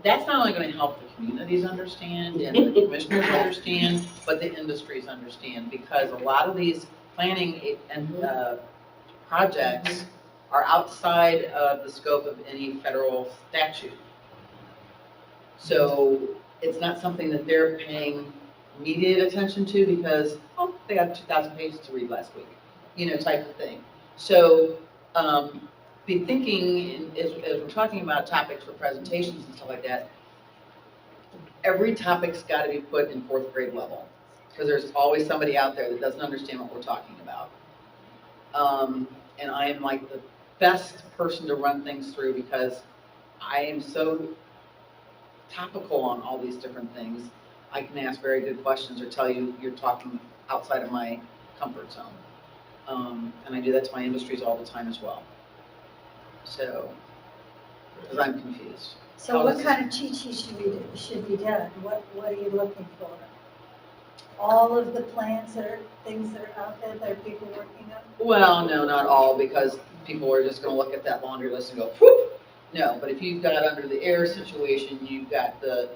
that's not only gonna help the communities understand and the commissioners understand, but the industries understand, because a lot of these planning and projects are outside of the scope of any federal statute. So it's not something that they're paying immediate attention to because, oh, they got 2,000 pages to read last week, you know, type of thing. So be thinking, as we're talking about topics for presentations and stuff like that, every topic's got to be put in 4th grade level, because there's always somebody out there that doesn't understand what we're talking about. And I am like the best person to run things through because I am so topical on all these different things. I can ask very good questions or tell you you're talking outside of my comfort zone. And I do that to my industries all the time as well. So, because I'm confused. So How what does- kind of cheat sheet should be done? What are you looking for? All of the plans things that are out there that are people working on? Well, no, not all, because people are just gonna look at that laundry list and go, whoop. No, but if you've got under the air situation, you've got the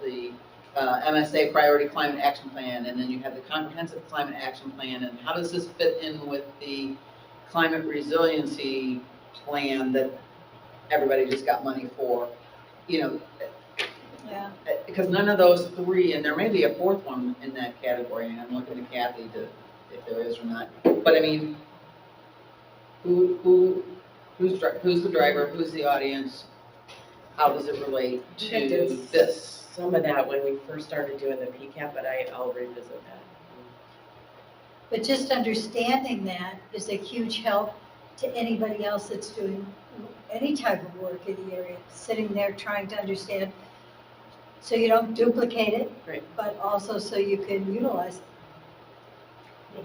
MSA Priority Climate Action Plan, and then you have the Comprehensive Climate Action Plan, and how does this fit in with the Climate Resiliency Plan that everybody just got money for? You know, Yeah. because none of those three, and there may be a 4th one in that category, and I'm looking to Kathy to, if there is or not. But I mean, who's the driver, who's the audience? How does it relate I to did this? Some of that when we first started doing the PCAP, but I'll revisit that. But just understanding that is a huge help to anybody else that's doing any type of work in the area, sitting there trying to understand, so you don't duplicate it, Right. but also so you can utilize it.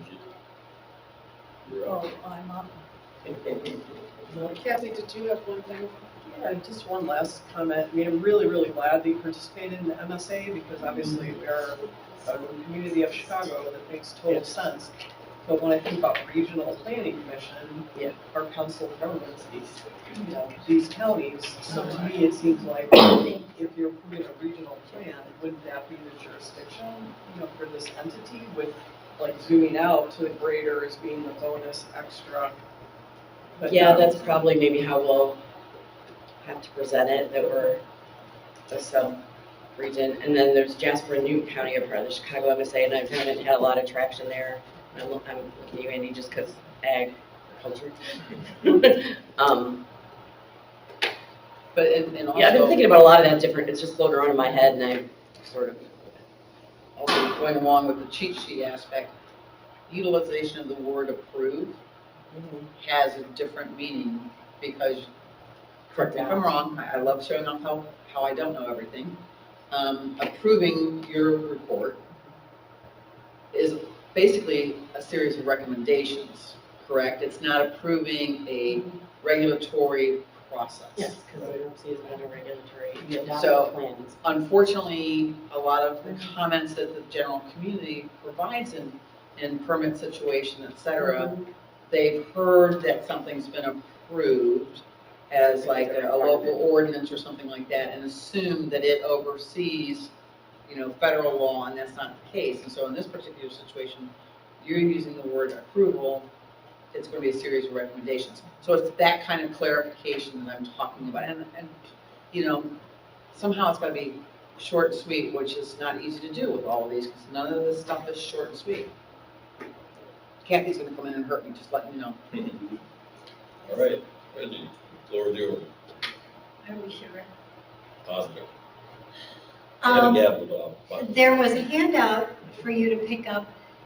You're up. Oh, I'm up. Kathy, did you have one thing? Yeah, just one last comment. I mean, I'm really, really glad that you participated in the MSA because obviously we are a community of Chicago that makes total sense. But when I think about regional planning commission, our council of governments, these counties, so to me, it seems like if you're putting a regional plan, wouldn't that be the jurisdiction, for this entity with like zooming out to the greater as being the bonus extra? But Yeah, that's probably maybe how we'll have to present it, that we're a sub-region. And then there's Jasper and Newton County are part of the Chicago MSA, and I haven't had a lot of traction there. I'm looking at you, Andy, just because agriculture. But, and also. Yeah, I've been thinking about a lot of that different, it's just floating around in my head, and I sort of, Also going along with the cheat sheet aspect, utilization of the word approve has a different meaning because, correct me if I'm wrong, I love showing off how I don't know everything. Approving your report is basically a series of recommendations, correct? It's not approving a regulatory process. Yes, because we don't see it as a regulatory, we So- adopt plans. Unfortunately, a lot of the comments that the general community provides in permit situation, et cetera, they've heard that something's been approved as like a local ordinance or something like that, and assume that it oversees, federal law, and that's not the case. And so in this particular situation, you're using the word approval, it's going to be a series of recommendations. So it's that kind of clarification that I'm talking about. And somehow it's got to be short and sweet, which is not easy to do with all of these, because none of this stuff is short and sweet. Kathy's going to come in and hurt me, just letting you know. All right, Reggie, floor is yours. Are we sure? Positive. I have a Um, gavel, but There was a handout for you to pick up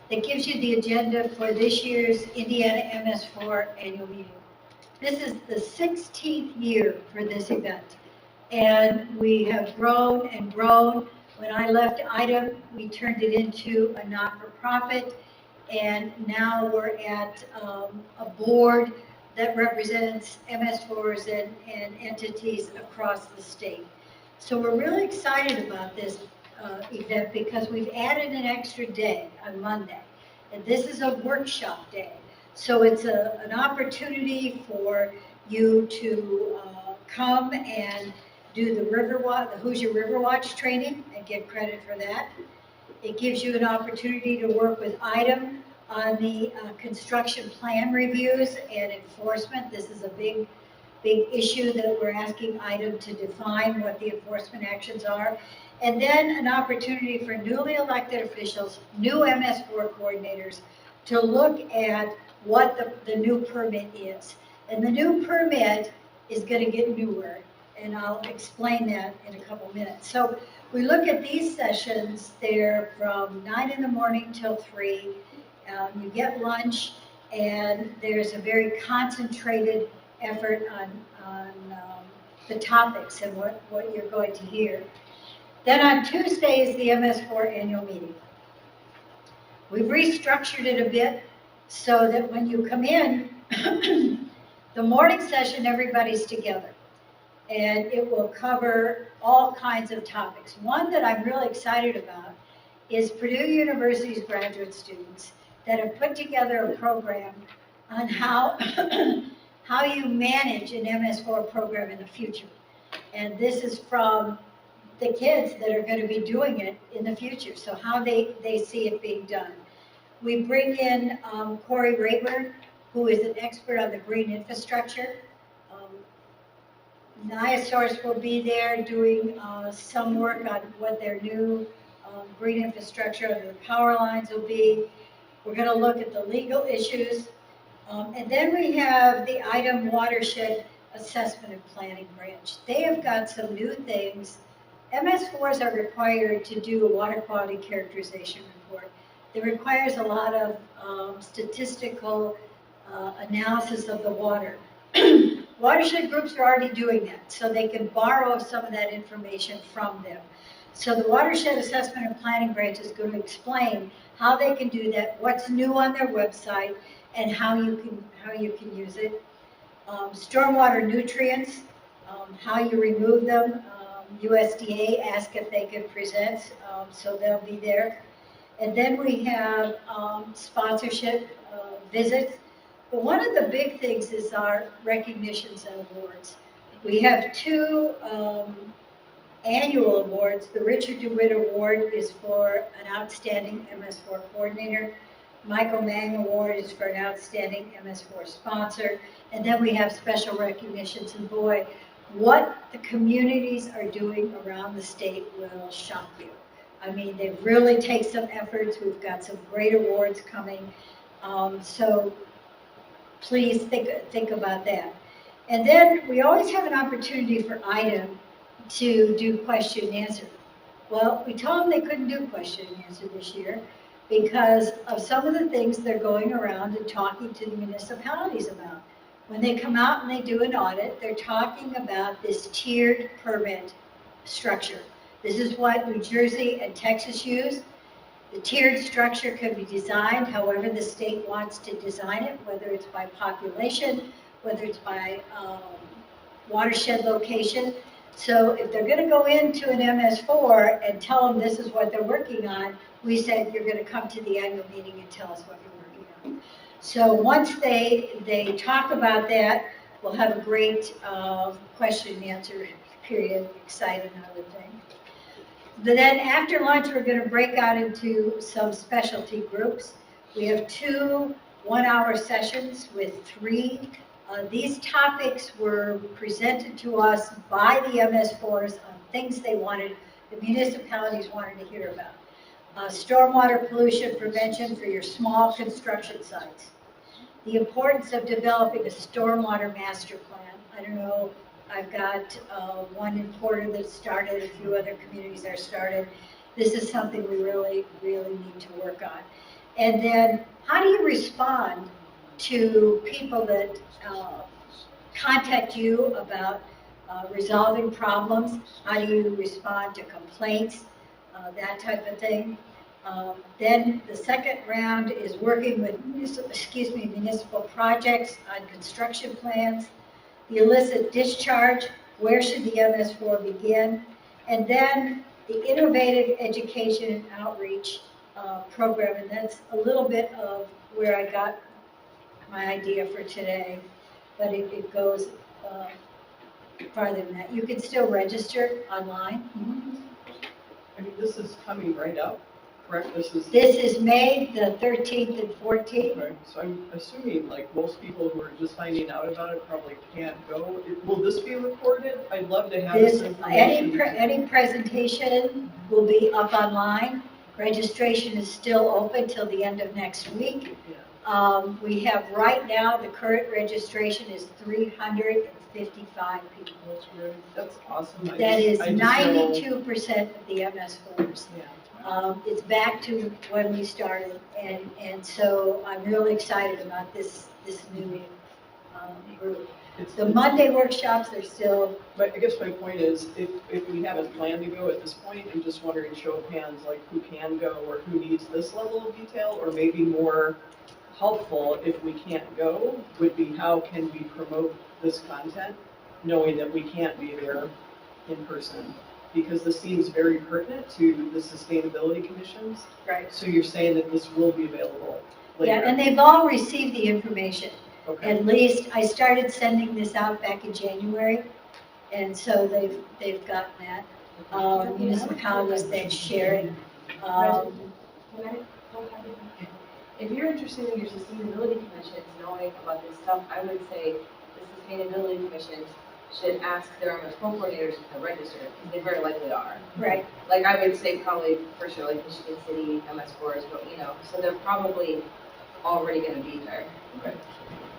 that gives you the agenda for this year's Indiana MS4 annual meeting. This is the 16th year for this event, and we have grown and grown. When I left IDEM, we turned it into a not-for-profit, and now we're at a board that represents MS4s and entities across the state. So we're really excited about this event because we've added an extra day on Monday. And this is a workshop day. So it's an opportunity for you to come and do the Hoosier River Watch training and get credit for that. It gives you an opportunity to work with IDEM on the construction plan reviews and enforcement. This is a big issue that we're asking IDEM to define what the enforcement actions are. And then an opportunity for newly elected officials, new MS4 coordinators, to look at what the new permit is. And the new permit is going to get newer, and I'll explain that in a couple minutes. So we look at these sessions, they're from 9 in the morning till 3. You get lunch, and there's a very concentrated effort on the topics and what you're going to hear. Then on Tuesday is the MS4 annual meeting. We've restructured it a bit so that when you come in, the morning session, everybody's together. And it will cover all kinds of topics. One that I'm really excited about is Purdue University's graduate students that have put together a program on how you manage an MS4 program in the future. And this is from the kids that are going to be doing it in the future, so how they see it being done. We bring in Corey Rayburn, who is an expert on the green infrastructure. NIASOurce will be there doing some work on what their new green infrastructure under the power lines will be. We're going to look at the legal issues. And then we have the IDEM Watershed Assessment and Planning Branch. They have got some new things. MS4s are required to do a water quality characterization report. It requires a lot of statistical analysis of the water. Watershed groups are already doing that, so they can borrow some of that information from them. So the Watershed Assessment and Planning Branch is going to explain how they can do that, what's new on their website, and how you can use it. Stormwater nutrients, how you remove them. USDA asked if they could present, so they'll be there. And then we have sponsorship visits. But one of the big things is our recognitions and awards. We have 2 annual awards. The Richard DeWitt Award is for an outstanding MS4 coordinator. Michael Mang Award is for an outstanding MS4 sponsor. And then we have special recognitions. And boy, what the communities are doing around the state will shock you. I mean, they really take some efforts. We've got some great awards coming. So please think about that. And then we always have an opportunity for IDEM to do question and answer. Well, we told them they couldn't do question and answer this year because of some of the things they're going around and talking to the municipalities about. When they come out and they do an audit, they're talking about this tiered permit structure. This is what New Jersey and Texas use. The tiered structure can be designed however the state wants to design it, whether it's by population, whether it's by watershed location. So if they're gonna go into an MS4 and tell them this is what they're working on, we said, you're gonna come to the annual meeting and tell us what you're working on. So once they talk about that, we'll have a great question and answer period, excited, I would think. But then after lunch, we're gonna break out into some specialty groups. We have 2 one-hour sessions with 3. These topics were presented to us by the MS4s on things they wanted, the municipalities wanted to hear about. Stormwater pollution prevention for your small construction sites. The importance of developing a stormwater master plan. I don't know, I've got one in Porter that started, a few other communities are started. This is something we really, really need to work on. And then, how do you respond to people that contact you about resolving problems? How do you respond to complaints, that type of thing? Then the second round is working with municipal projects on construction plans. The illicit discharge, where should the MS4 begin? And then the innovative education and outreach program, and that's a little bit of where I got my idea for today, but it goes farther than that. You can still register online. I mean, this is coming right up, correct? This is May the 13th and 14th. Right, so I'm assuming like most people who are just finding out about it probably can't go. Will this be recorded? I'd love to have this information. Any presentation will be up online. Registration is still open till the end of next week. We have right now, the current registration is 355 people. That's awesome. That is 92% of the MS4s. It's back to when we started, and so I'm really excited about this new group. The Monday workshops are still. But I guess my point is, if we haven't planned to go at this point, I'm just wondering, show of hands, like who can go or who needs this level of detail, or maybe more helpful if we can't go would be how can we promote this content, knowing that we can't be there in person, because this seems very pertinent to the sustainability commissions. Right. So you're saying that this will be available later? Yeah, and they've all received the information. Okay. At least I started sending this out back in January, and so they've gotten that. Municipalities that share it. If you're interested in your sustainability commissions knowing about this stuff, I would say the sustainability commissions should ask their MS4 coordinators if they're registered, because they very likely are. Right. Like I would say probably for sure, like Michigan City MS4s, but so they're probably already going to be there. Okay.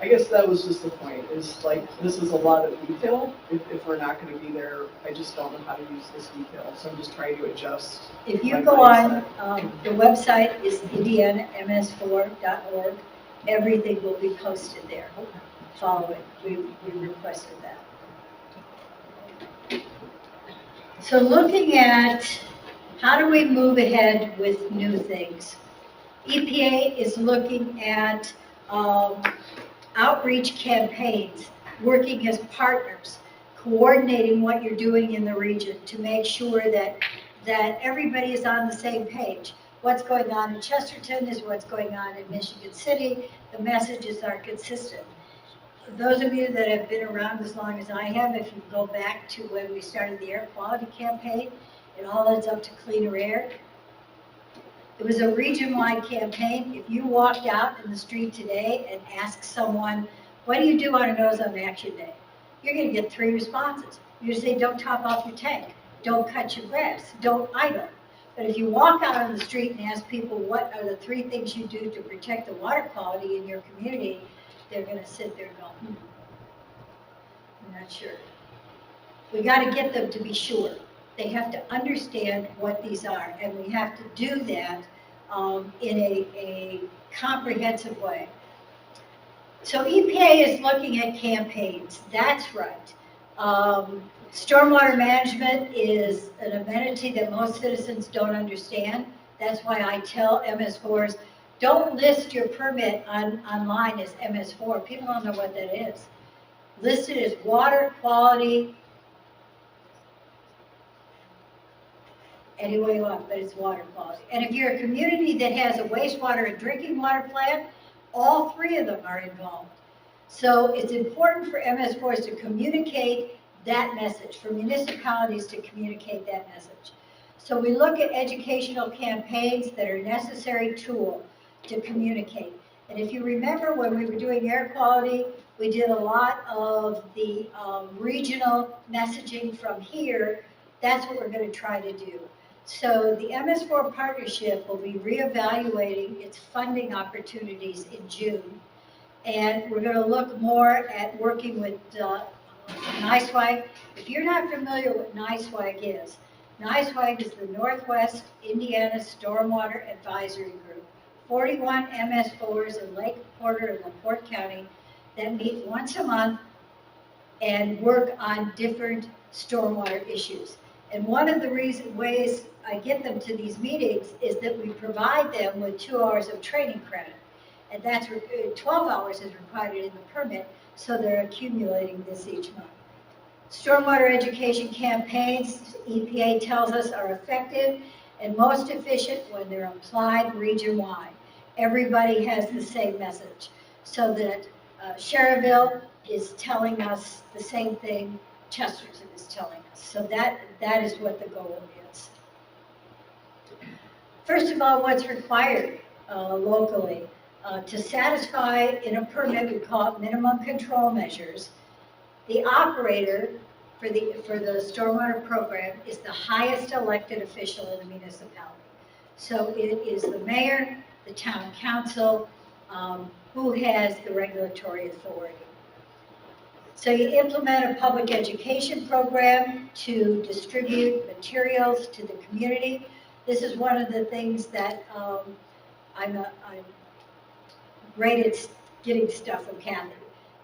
I guess that was just the point, is like, this is a lot of detail. If we're not going to be there, I just don't know how to use this detail, so I'm just trying to adjust. If you go on, the website is indianams4.org. Everything will be posted there. Following, we requested that. So looking at how do we move ahead with new things? EPA is looking at outreach campaigns, working as partners, coordinating what you're doing in the region to make sure that everybody is on the same page. What's going on in Chesterton is what's going on in Michigan City. The messages are consistent. Those of you that have been around as long as I have, if you go back to when we started the air quality campaign, it all ends up to cleaner air. It was a region-wide campaign. If you walked out in the street today and asked someone, what do you do on a Nose on Action Day? You're going to get 3 responses. You're going to say, don't top off your tank. Don't cut your grass. Don't idle. But if you walk out on the street and ask people what are the 3 things you do to protect the water quality in your community, they're going to sit there and go, I'm not sure. We got to get them to be sure. They have to understand what these are, and we have to do that in a comprehensive way. So EPA is looking at campaigns. That's right. Stormwater management is an amenity that most citizens don't understand. That's why I tell MS4s, don't list your permit online as MS4. People don't know what that is. listed as water quality. Any way you want, but it's water quality. And if you're a community that has a wastewater and drinking water plant, all three of them are involved. So it's important for MS4s to communicate that message, for municipalities to communicate that message. So we look at educational campaigns that are a necessary tool to communicate. And if you remember when we were doing air quality, we did a lot of the regional messaging from here. That's what we're going to try to do. So the MS4 partnership will be reevaluating its funding opportunities in June. And we're going to look more at working with NISWAG. If you're not familiar with NISWAG is the Northwest Indiana Stormwater Advisory Group. 41 MS4s in Lake Porter and LaPorte County that meet once a month and work on different stormwater issues. And one of the ways I get them to these meetings is that we provide them with 2 hours of training credit. And that's 12 hours is required in the permit, so they're accumulating this each month. Stormwater education campaigns, EPA tells us, are effective and most efficient when they're applied region-wide. Everybody has the same message, so that Sherrville is telling us the same thing Chesterton is telling us. So that is what the goal is. First of all, what's required locally? To satisfy in a permit, we call it minimum control measures. The operator for the stormwater program is the highest elected official in the municipality. So it is the mayor, the town council, who has the regulatory authority. So you implement a public education program to distribute materials to the community. This is one of the things that I'm great at getting stuff from Kathy.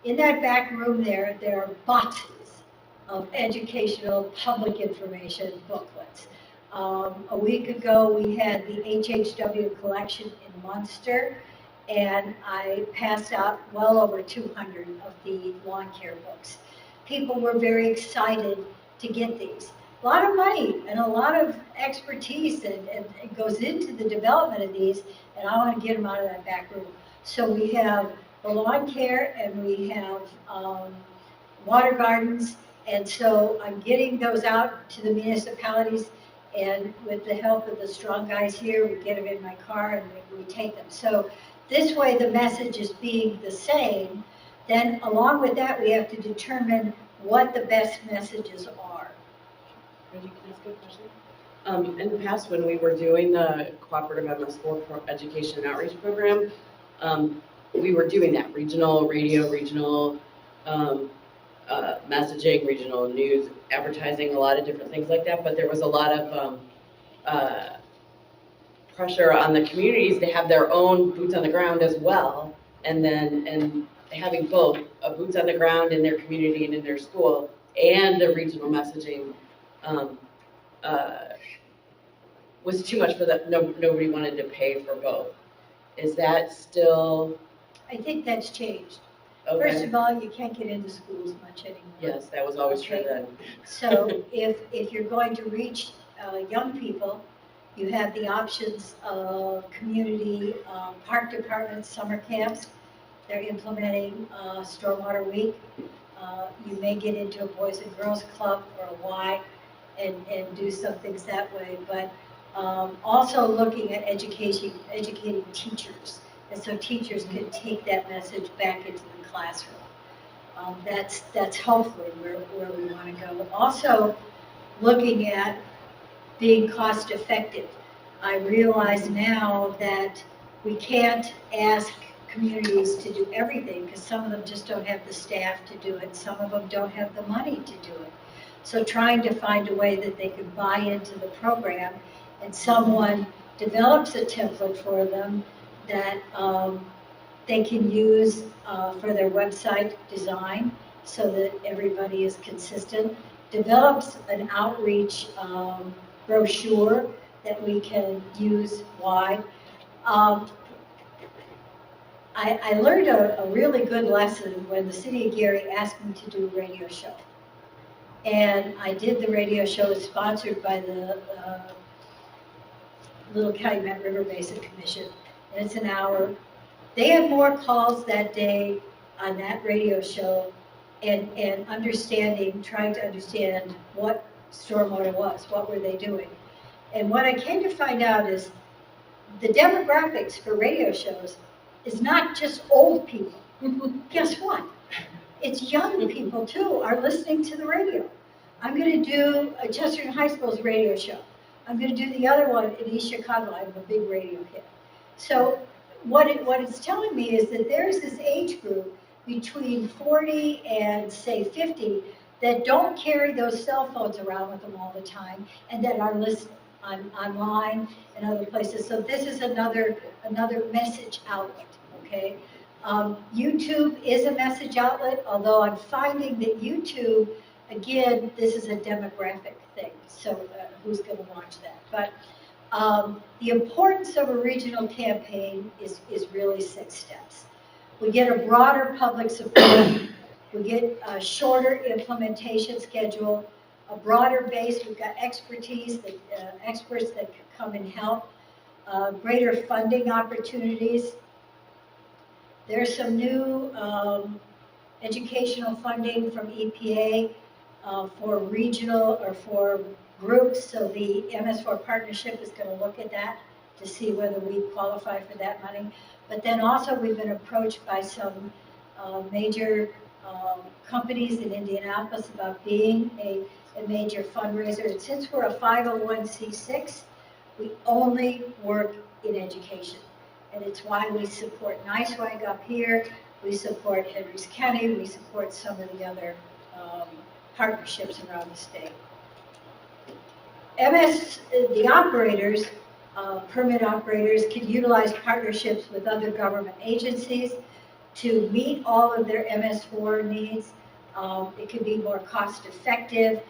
In that back room there are boxes of educational public information booklets. A week ago, we had the HHW collection in Munster, and I passed out well over 200 of the lawn care books. People were very excited to get these. A lot of money and a lot of expertise and it goes into the development of these, and I want to get them out of that back room. So we have the lawn care and we have water gardens, and so I'm getting those out to the municipalities, and with the help of the strong guys here, we get them in my car and we take them. So this way the message is being the same. Then along with that, we have to determine what the best messages are. Reggie, can I ask a question? In the past, when we were doing the cooperative MS4 education and outreach program, we were doing that regional radio, regional messaging, regional news, advertising, a lot of different things like that. But there was a lot of pressure on the communities to have their own boots on the ground as well, and having both a boots on the ground in their community and in their school and the regional messaging was too much for that. Nobody wanted to pay for both. Is that still? I think that's changed. Okay. First of all, you can't get into schools much anymore. Yes, that was always true then. So if you're going to reach young people, you have the options of community park departments, summer camps. They're implementing Stormwater Week. You may get into a Boys and Girls Club or a Y and do some things that way. But also looking at educating teachers. And so teachers can take that message back into the classroom. That's hopefully where we want to go. Also looking at being cost effective. I realize now that we can't ask communities to do everything because some of them just don't have the staff to do it. Some of them don't have the money to do it. So trying to find a way that they can buy into the program and someone develops a template for them that they can use for their website design so that everybody is consistent, develops an outreach brochure that we can use wide. I I learned a really good lesson when the city of Gary asked me to do a radio show. And I did the radio show sponsored by the Little Calumet River Basin Commission. And it's an hour. They had more calls that day on that radio show and trying to understand what stormwater was, what were they doing. And what I came to find out is the demographics for radio shows is not just old people. Guess what? It's young people too are listening to the radio. I'm going to do a Chesterton High School's radio show. I'm going to do the other one in East Chicago. I have a big radio hit. So what it's telling me is that there's this age group between 40 and say 50 that don't carry those cell phones around with them all the time and that are listening online and other places. So this is another message outlet, okay? YouTube is a message outlet, although I'm finding that YouTube, again, this is a demographic thing, so who's going to watch that? But the importance of a regional campaign is really 6 steps. We get a broader public support, we get a shorter implementation schedule, a broader base, we've got expertise, experts that can come and help, greater funding opportunities. There's some new educational funding from EPA for regional or for groups, so the MS4 partnership is going to look at that to see whether we qualify for that money. But then also we've been approached by some major companies in Indianapolis about being a major fundraiser. And since we're a 501c6, we only work in education. And it's why we support NYSWAG up here, we support Hendricks County, we support some of the other partnerships around the state. The operators, permit operators can utilize partnerships with other government agencies to meet all of their MS4 needs. It can be more cost effective.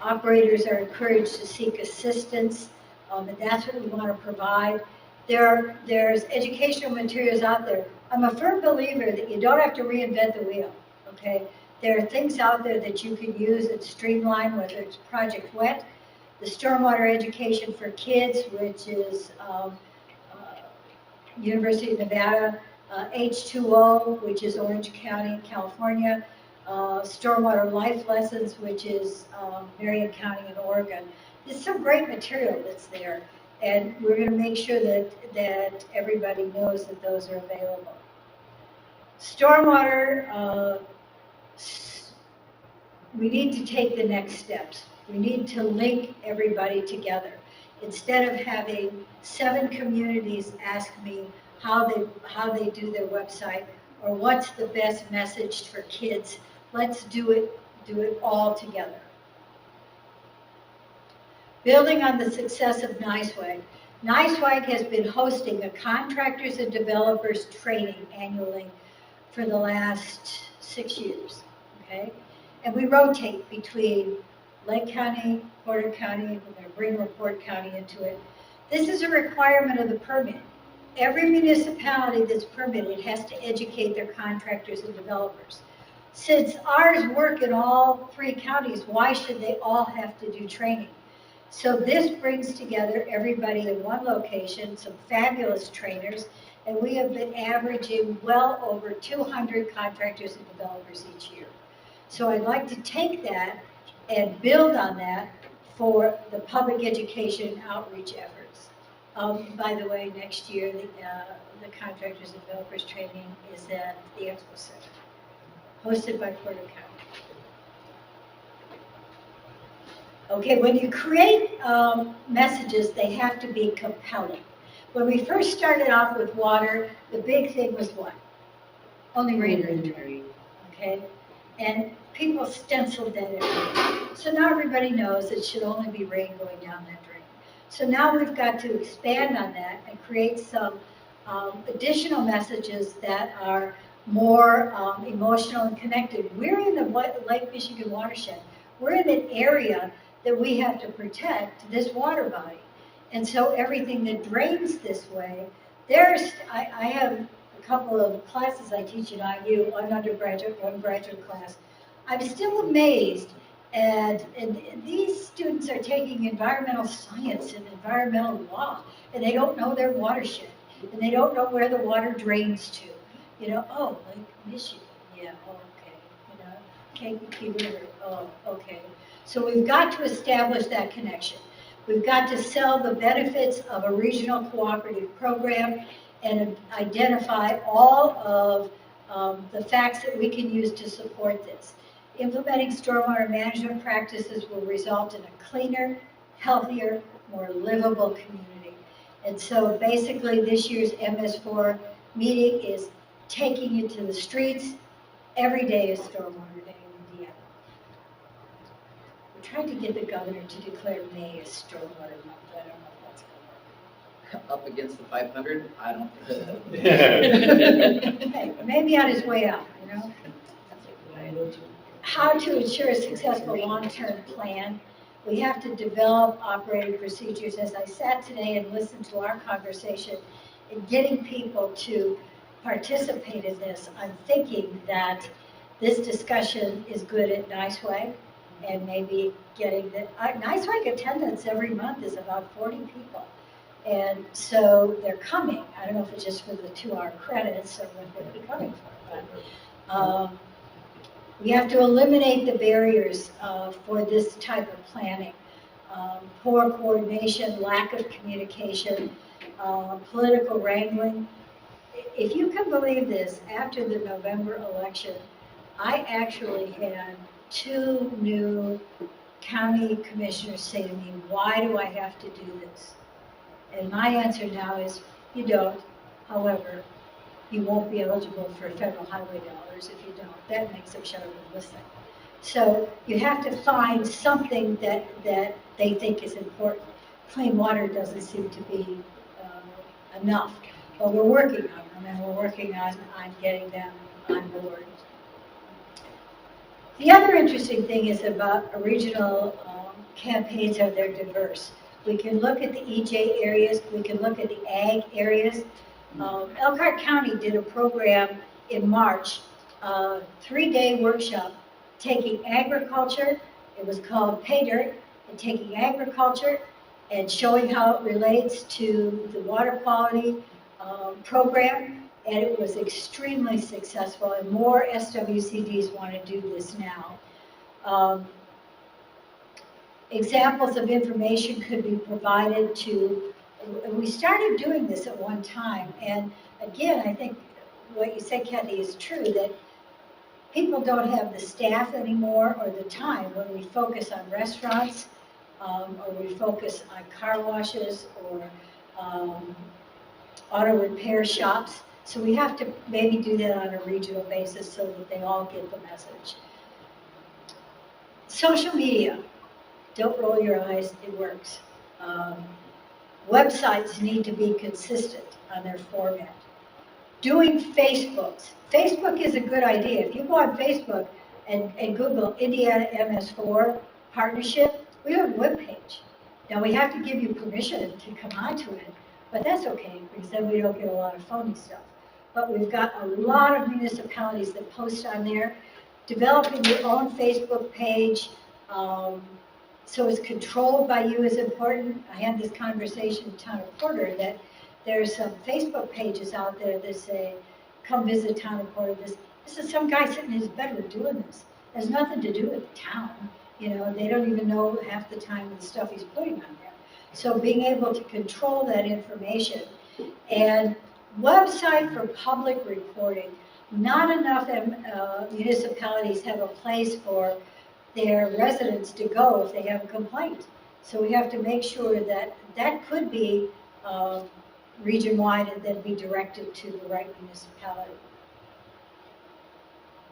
Operators are encouraged to seek assistance, and that's what we want to provide. There's educational materials out there. I'm a firm believer that you don't have to reinvent the wheel, okay? There are things out there that you can use and streamline, whether it's Project WET, the Stormwater Education for Kids, which is University of Nevada, H2O, which is Orange County, California, Stormwater Life Lessons, which is Marion County in Oregon. There's some great material that's there, and we're going to make sure that everybody knows that those are available. Stormwater, we need to take the next steps. We need to link everybody together. Instead of having 7 communities ask me how they do their website or what's the best message for kids, let's do it all together. Building on the success of NYSWAG, NYSWAG has been hosting a contractors and developers training annually for the last 6 years, okay? And we rotate between Lake County, Porter County, we're going to bring LaPorte County into it. This is a requirement of the permit. Every municipality that's permitted has to educate their contractors and developers. Since ours work in all 3 counties, why should they all have to do training? So this brings together everybody in one location, some fabulous trainers, and we have been averaging well over 200 contractors and developers each year. So I'd like to take that and build on that for the public education outreach efforts. By the way, next year, the contractors and developers training is at the Expo Center, hosted by Porter County. Okay, when you create messages, they have to be compelling. When we first started off with water, the big thing was what? Only rain or drain, okay? And people stenciled that everywhere. So now everybody knows it should only be rain going down that drain. So now we've got to expand on that and create some additional messages that are more emotional and connected. We're in the Lake Michigan watershed. We're in an area that we have to protect, this water body. And so everything that drains this way, I have a couple of classes I teach at IU, one undergraduate, one graduate class, I'm still amazed and these students are taking environmental science and environmental law, and they don't know their watershed, and they don't know where the water drains to. You know, oh, Lake Michigan, yeah, okay, you know, Kankakee River, oh, okay. So we've got to establish that connection. We've got to sell the benefits of a regional cooperative program and identify all of the facts that we can use to support this. Implementing stormwater management practices will result in a cleaner, healthier, more livable community. And so basically this year's MS4 meeting is taking you to the streets. Every day is Stormwater Day in Indiana. We're trying to get the governor to declare May as Stormwater Month. I don't know if that's going to work. Up against the 500, I don't think so. Hey, maybe on his way out, you know? How to ensure a successful long-term plan. We have to develop operating procedures. As I sat today and listened to our conversation and getting people to participate in this, I'm thinking that this discussion is good at Niceway, and maybe getting the, Niceway attendance every month is about 40 people. And so they're coming. I don't know if it's just for the 2-hour credits or what they're coming for, but we have to eliminate the barriers for this type of planning. Poor coordination, lack of communication, political wrangling. If you can believe this, after the November election, I actually had 2 new county commissioners say to me, why do I have to do this? And my answer now is, you don't. However, you won't be eligible for federal highway dollars if you don't. That makes them shut up and listen. So you have to find something that they think is important. Clean water doesn't seem to be enough. But we're working on them, and we're working on getting them on board. The other interesting thing is about regional campaigns are they're diverse. We can look at the EJ areas, we can look at the ag areas. Elkhart County did a program in March, 3-day workshop, taking agriculture, it was called Pay Dirt, and taking agriculture and showing how it relates to the water quality program, and it was extremely successful, and more SWCDs want to do this now. Examples of information could be provided to, we started doing this at one time, and again, I think what you said, Kathy, is true, that people don't have the staff anymore or the time when we focus on restaurants, or we focus on car washes or auto repair shops. So we have to maybe do that on a regional basis so that they all get the message. Social media, don't roll your eyes, it works. Websites need to be consistent on their format. Doing Facebooks. Facebook is a good idea. If you go on Facebook and Google Indiana MS4 Partnership, we have a webpage. Now we have to give you permission to come onto it, but that's okay because then we don't get a lot of phony stuff. But we've got a lot of municipalities that post on there. Developing your own Facebook page so it's controlled by you is important. I had this conversation with Town of Porter that there's some Facebook pages out there that say, come visit Town of Porter. This is some guy sitting in his bedroom doing this. There's nothing to do with the town. You know, they don't even know half the time the stuff he's putting on there. So being able to control that information. And website for public reporting. Not enough municipalities have a place for their residents to go if they have a complaint. So we have to make sure that that could be region-wide and then be directed to the right municipality.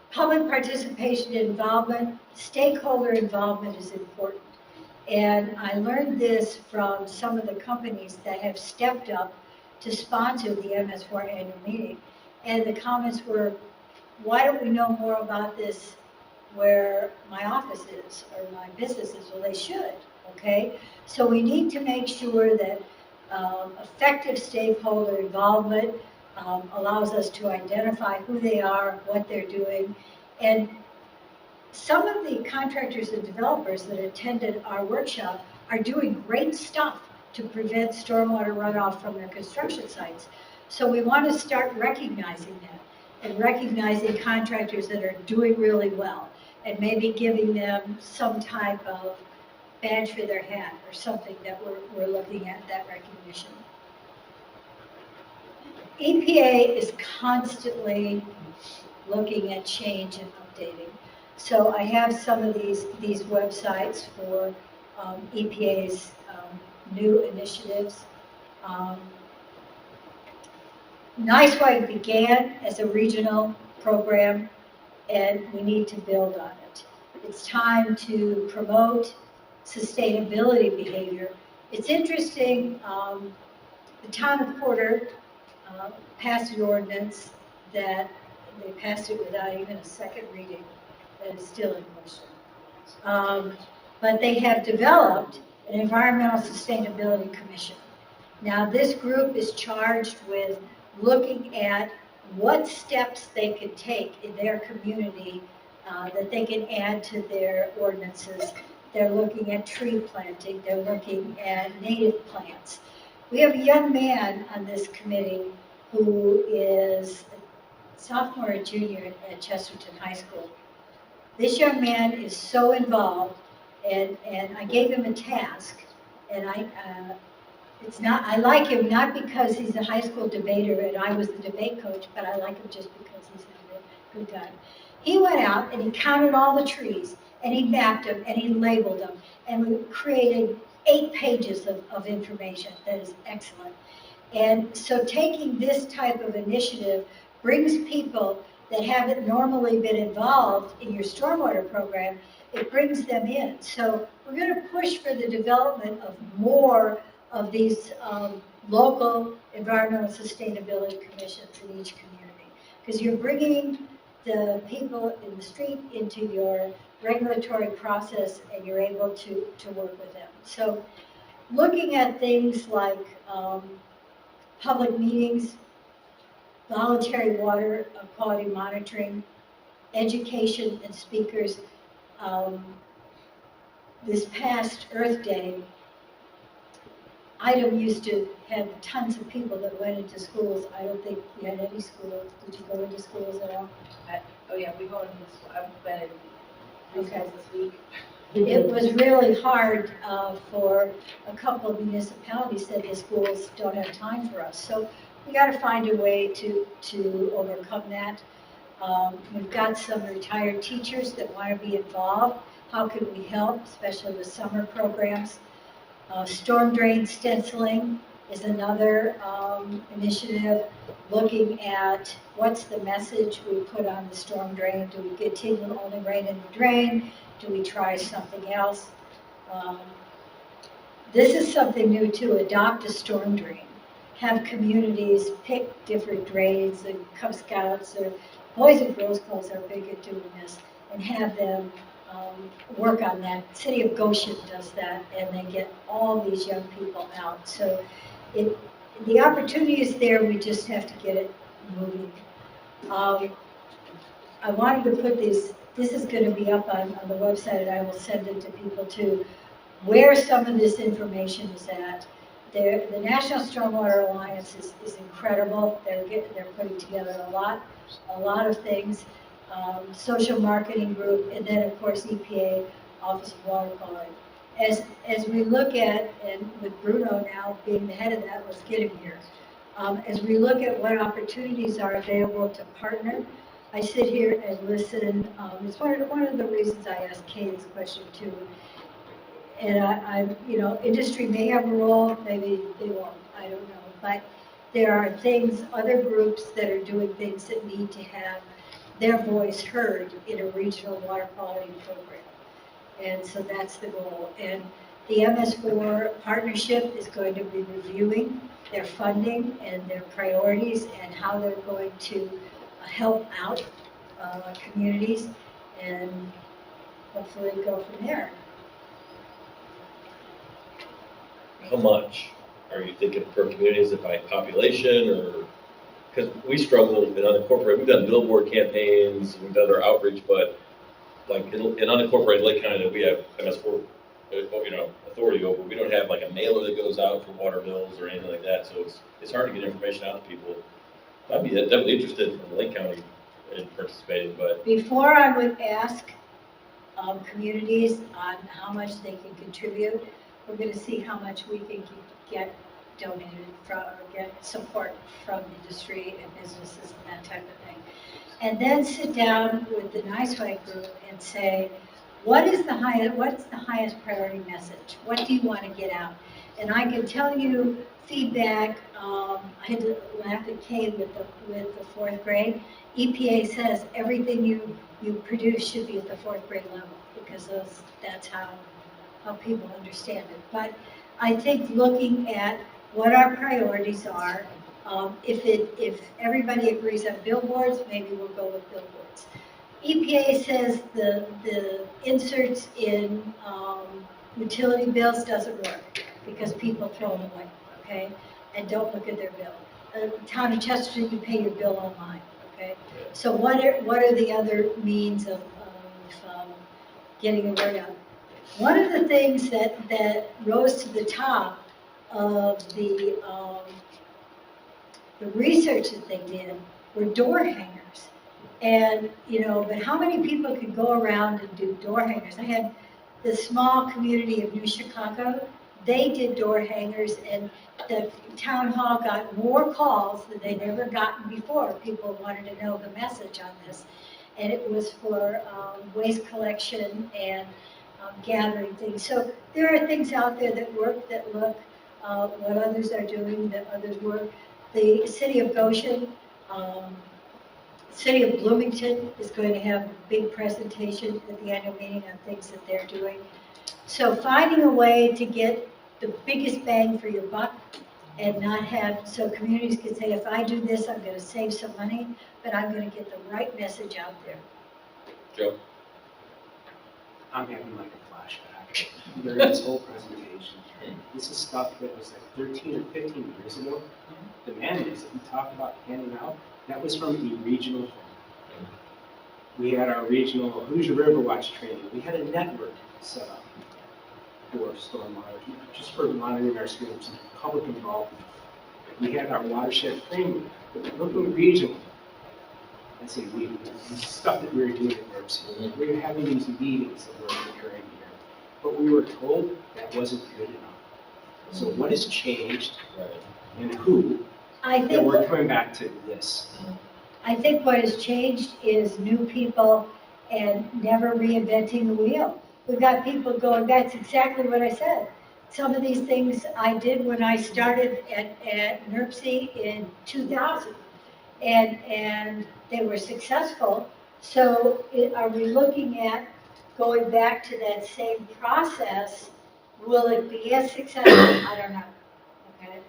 Public participation and involvement, stakeholder involvement is important. And I learned this from some of the companies that have stepped up to sponsor the MS4 annual meeting. And the comments were, why don't we know more about this where my office is or my business is? Well, they should, okay? So we need to make sure that effective stakeholder involvement, allows us to identify who they are, what they're doing. And some of the contractors and developers that attended our workshop are doing great stuff to prevent stormwater runoff from their construction sites. So we want to start recognizing that and recognizing contractors that are doing really well and maybe giving them some type of badge for their hat or something that we're looking at that recognition. EPA is constantly looking at change and updating. So I have some of these websites for EPA's new initiatives. NICEWIDE began as a regional program, and we need to build on it. It's time to promote sustainability behavior. It's interesting, the town of Porter passed an ordinance that they passed it without even a second reading. That is still in question. But they have developed an environmental sustainability commission. Now, this group is charged with looking at what steps they can take in their community that they can add to their ordinances. They're looking at tree planting. They're looking at native plants. We have a young man on this committee who is a sophomore or junior at Chesterton High School. This young man is so involved, and I gave him a task, and I like him not because he's a high school debater and I was the debate coach, but I like him just because he's a good guy. He went out and he counted all the trees, and he mapped them, and he labeled them, and we created 8 pages of information that is excellent. And so taking this type of initiative brings people that haven't normally been involved in your stormwater program, it brings them in. So we're going to push for the development of more of these local environmental sustainability commissions in each community, because you're bringing the people in the street into your regulatory process and you're able to work with them. So looking at things like public meetings, voluntary water quality monitoring, education and speakers. This past Earth Day, IDEM used to have tons of people that went into schools. I don't think we had any schools. Did you go into schools at all? Oh yeah, we go into school. I've been in schools this week. It was really hard for a couple of municipalities that the schools don't have time for us. So we got to find a way to overcome that. We've got some retired teachers that want to be involved. How can we help, especially with summer programs? Storm drain stenciling is another initiative, looking at what's the message we put on the storm drain. Do we continue only rain in the drain? Do we try something else? This is something new too, adopt a storm drain. Have communities pick different drains, and Cub Scouts or Boys and Girls Clubs are big at doing this, and have them work on that. City of Goshen does that, and they get all these young people out. So the opportunity is there, we just have to get it moving. I wanted to put this is going to be up on the website, and I will send it to people too, where some of this information is at. The National Stormwater Alliance is incredible. They're putting together a lot of things. Social marketing group, and then of course EPA, Office of Water Quality. As we look at, and with Bruno now being the head of that, let's get him here. As we look at what opportunities are available to partner, I sit here and listen. It's one of the reasons I asked Kay this question too. And industry may have a role, maybe they won't, I don't know. But there are things, other groups that are doing things that need to have their voice heard in a regional water quality program. And so that's the goal. And the MS4 partnership is going to be reviewing their funding and their priorities and how they're going to help out communities and hopefully go from there. How much are you thinking per community? Is it by population or because we struggle in unincorporated, we've done billboard campaigns, we've done our outreach, but like in unincorporated Lake County that we have MS4, authority over, we don't have like a mailer that goes out for water bills or anything like that, so it's hard to get information out to people. I'd be definitely interested in Lake County in participating, but Before I would ask communities on how much they can contribute, we're gonna see how much we can get donated from, or get support from industry and businesses and that type of thing. And then sit down with the NYSWAG group and say, what's the highest priority message? What do you want to get out? And I can tell you feedback, I had to laugh at Kay with the fourth grade. EPA says everything you produce should be at the fourth grade level, because that's how people understand it. But I think looking at what our priorities are, if everybody agrees on billboards, maybe we'll go with billboards. EPA says the inserts in utility bills doesn't work because people throw them away, okay, and don't look at their bill. Town of Chesterton, you pay your bill online, okay? So what are the other means of getting the word out? One of the things that rose to the top of the research that they did were door hangers. And, but how many people could go around and do door hangers? I had the small community of New Chicago, they did door hangers, and the town hall got more calls than they'd ever gotten before. People wanted to know the message on this. And it was for waste collection and gathering things. So there are things out there that work, that look what others are doing, that others work. The city of Goshen, city of Bloomington is going to have a big presentation at the annual meeting on things that they're doing. So finding a way to get the biggest bang for your buck and not have, so communities can say, if I do this, I'm going to save some money, but I'm going to get the right message out there. Joe? I'm having like a flashback during this whole presentation. This is stuff that was like 13 or 15 years ago. The mandates that we talked about handing out, that was from the regional thing. We had our regional Hoosier River Watch training. We had a network set up for stormwater, just for monitoring our streams and public involvement. We had our watershed framework. Looking regional, I say we, the stuff that we were doing at NERC. We were having these meetings that were occurring here, but we were told that wasn't good enough. So what has changed, and who? That we're coming back to this. I think what has changed is new people and never reinventing the wheel. We've got people going, that's exactly what I said. Some of these things I did when I started at NERC in 2000, and they were successful. So are we looking at going back to that same process? Will it be as successful? I don't know. Okay.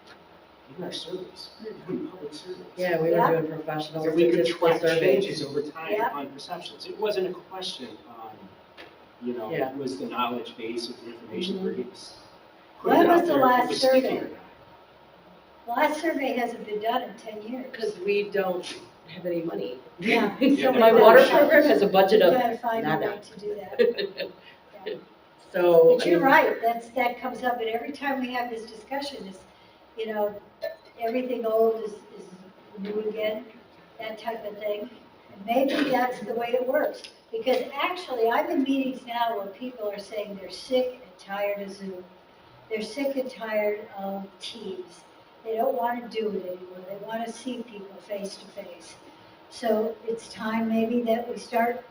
Even our surveys, we were doing public surveys. Yeah, we were doing professional So we could track surveys. changes over time on perceptions. It wasn't a question on, was the knowledge base of the information we're getting. When was the last survey? The last survey hasn't been done in 10 years. Because we don't have any money. Yeah. My water program has a budget of You gotta find a nada. way to do that. Yeah. So. But you're right, that comes up, and every time we have this discussion is, everything old is new again, that type of thing. And maybe that's the way it works. Because actually, I'm in meetings now where people are saying they're sick and tired of Zoom. They're sick and tired of Teams. They don't want to do it anymore. They want to see people face to face. So it's time maybe that we start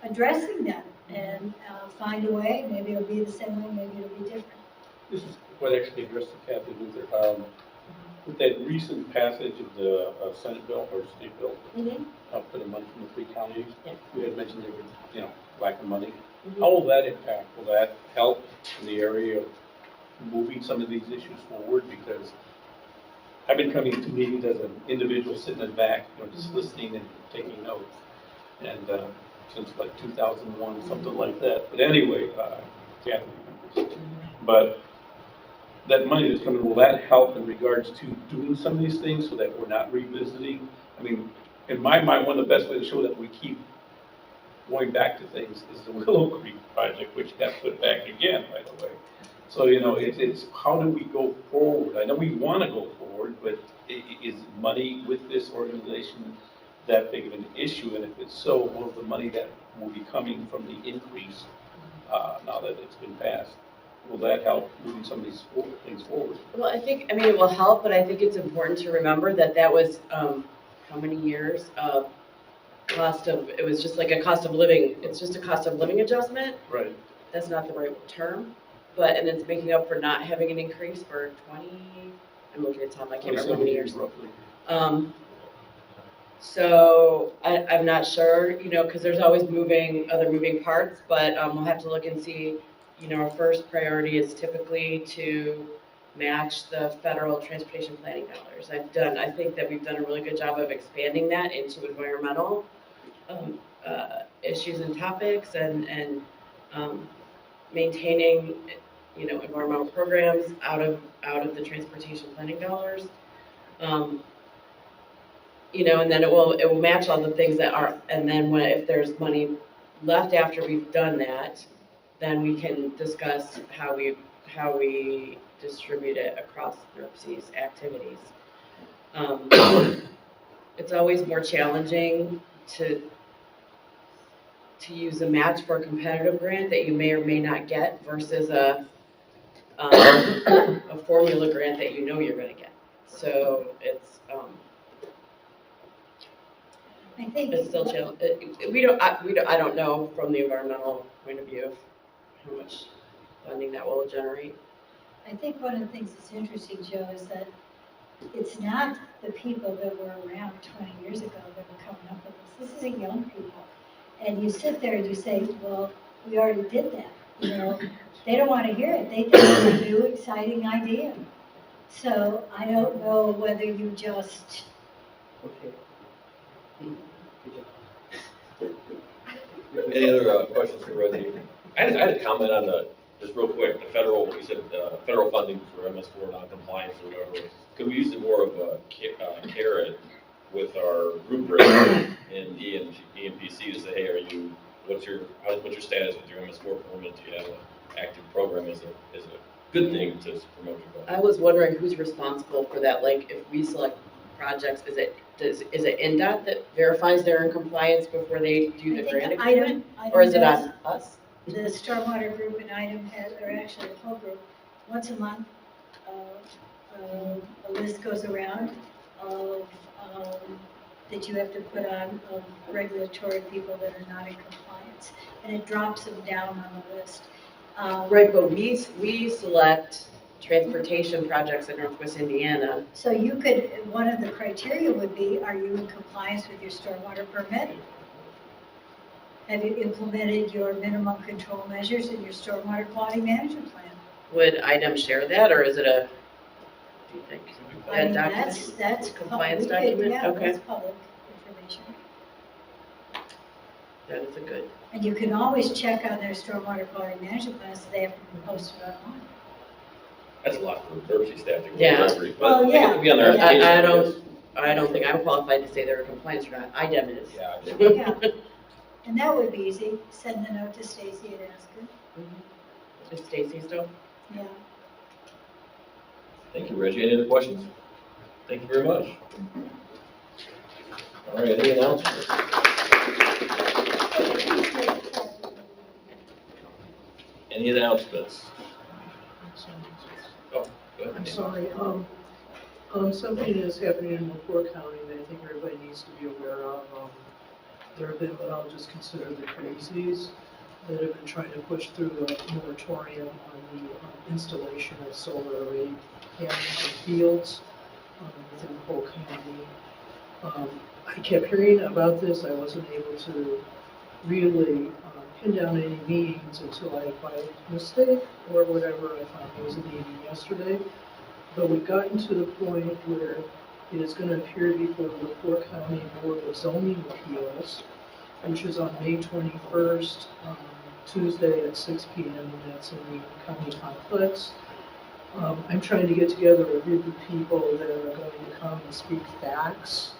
addressing them and find a way. Maybe it'll be the same way, maybe it'll be different. This is what actually addressed to Kathy Luther. With that recent passage of the Senate bill or state bill, for the money from the 3 counties, we had mentioned there was, lack of money. How will that impact? Will that help in the area of moving some of these issues forward? Because I've been coming to meetings as an individual sitting in the back, just listening and taking notes. And since like 2001, something like that. But anyway, Kathy remembers. But that money that's coming, will that help in regards to doing some of these things so that we're not revisiting? I mean, in my mind, one of the best ways to show that we keep going back to things is the Willow Creek project, which got put back again, by the way. So, you know, it's how do we go forward? I know we want to go forward, but is money with this organization that big of an issue? And if it's so, will the money that will be coming from the increase, now that it's been passed, will that help moving some of these things forward? Well, I think, it will help, but I think it's important to remember that that was, how many years of it was just like a cost of living, it's just a cost of living adjustment. Right. That's not the right term, and it's making up for not having an increase for 20, I'm looking at time, I can't remember how many years. Roughly. So I'm not sure, because there's always other moving parts, but we'll have to look and see. Our first priority is typically to match the federal transportation planning dollars. I think that we've done a really good job of expanding that into environmental issues and topics and maintaining, environmental programs out of the transportation planning dollars. And then it will match all the things that are, and then if there's money left after we've done that, then we can discuss how we distribute it across NERC's activities. It's always more challenging to use a match for a competitive grant that you may or may not get versus a formula grant that you're going to get. So it's I think it's still challenging. I don't know from the environmental point of view how much funding that will generate. I think one of the things that's interesting, Joe, is that it's not the people that were around 20 years ago that were coming up with this. This is a young people. And you sit there and you say, well, we already did that. They don't want to hear it. They think it's a new, exciting idea. So I don't know whether you just... Okay. Any other questions for Reggie? I had a comment on just real quick, the federal, you said federal funding for MS4 non-compliance or whatever. Could we use it more of a carrot with our rubric in EMPC to say, hey, what's your status with your MS4 permit? Do you have an active program? Is a good thing to promote your program? I was wondering who's responsible for that. Like, if we select projects, is it NDOT that verifies they're in compliance before they do the grant agreement, or is it on us? The Stormwater Group and IDEM or actually the whole group, once a month, a list goes around of that you have to put on of regulatory people that are not in compliance, and it drops them down on the list. Right, but we select transportation projects in Northwest Indiana. So you could, one of the criteria would be, are you in compliance with your stormwater permit? Have you implemented your minimum control measures in your stormwater quality management plan? Would IDEM share that, or is it do you think? I mean, document? that's compliance public. document? Yeah, Okay. that's public information. That is a good. And you can always check on their stormwater quality management plans, so they have to be posted online. That's a lot for NERC staff to go Yeah. through, but Well, yeah. it could be on their application. I don't think I'm qualified to say they're in compliance or not. IDEM is. Yeah. Yeah. And that would be easy, send the note to Stacy and ask her. Is Stacy still? Yeah. Thank you, Reggie. Any other questions? Thank you very much. All right, any announcements? Any announcements? Oh, go ahead. I'm sorry, something is happening in McClure County that I think everybody needs to be aware of. There have been what I'll just consider the crazies that have been trying to push through a moratorium on the installation of solar array panels in fields within the whole county. I kept hearing about this. I wasn't able to really pin down any meetings until I, by mistake or whatever, I found there was a meeting yesterday. But we've gotten to the point where it is going to appear before the McClure County Board of Zoning Appeals, which is on May 21st, Tuesday at 6 p.m. and that's in the county complex. I'm trying to get together a group of people that are going to come and speak facts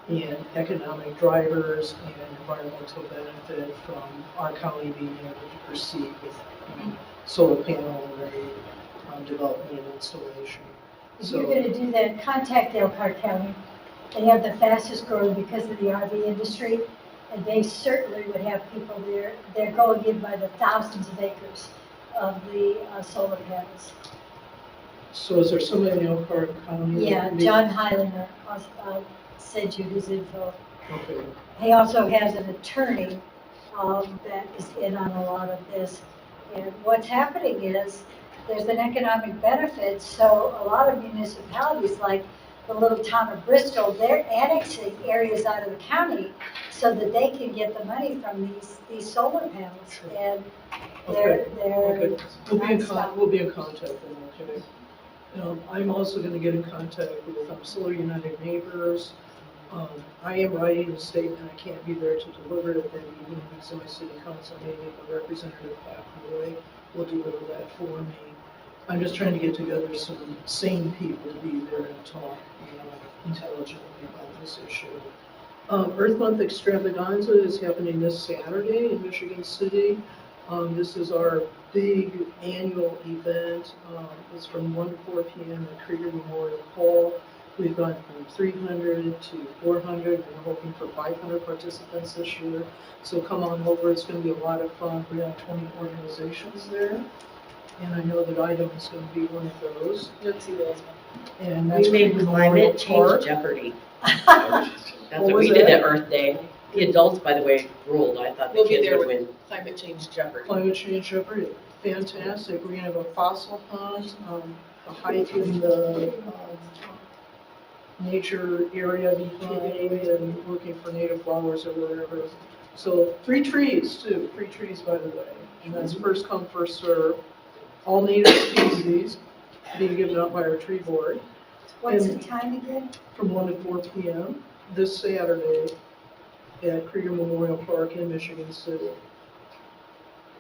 and economic drivers and environmental benefit from our county being able to proceed with solar panel array development and installation. If you're gonna do that, contact Elkhart County. They have the fastest growing because of the RV industry, and they certainly would have people there. They're going in by the thousands of acres of the solar panels. So is there somebody in Elkhart County? Yeah, John Highlander sent you his info. Okay. He also has an attorney that is in on a lot of this. And what's happening is there's an economic benefit, so a lot of municipalities, like the little town of Bristol, they're annexing areas out of the county so that they can get the money from these solar panels. And they're Okay. nonstop. We'll be in contact then, okay? I'm also gonna get in contact with Solar United Neighbors. I am writing a statement, I can't be there to deliver it at that evening because of my city council meeting, but Representative Pat Roy will deliver that for me. I'm just trying to get together some sane people to be there and talk, intelligently about this issue. Earth Month Extravaganza is happening this Saturday in Michigan City. This is our big annual event. It's from 1 to 4 p.m. at Krieger Memorial Hall. We've gone from 300 to 400. We're hoping for 500 participants this year. So come on over. It's going to be a lot of fun. We have 20 organizations there. And I know that Idaho is going to be one of those. Let's see those. And that's We made Krieger Memorial climate Park. change Jeopardy. That's What what was we did that? at Earth Day. The adults, by the way, ruled. I thought the We'll be kids there would with win. climate change Jeopardy. Climate change Jeopardy, fantastic. We're gonna have a fossil hunt, a hike in the nature area behind and looking for native flowers or whatever. So free trees too, free trees by the way. And that's first come, first serve. All native species being given out by our tree board. What's And the time again? from 1 to 4 p.m. this Saturday at Krieger Memorial Park in Michigan City.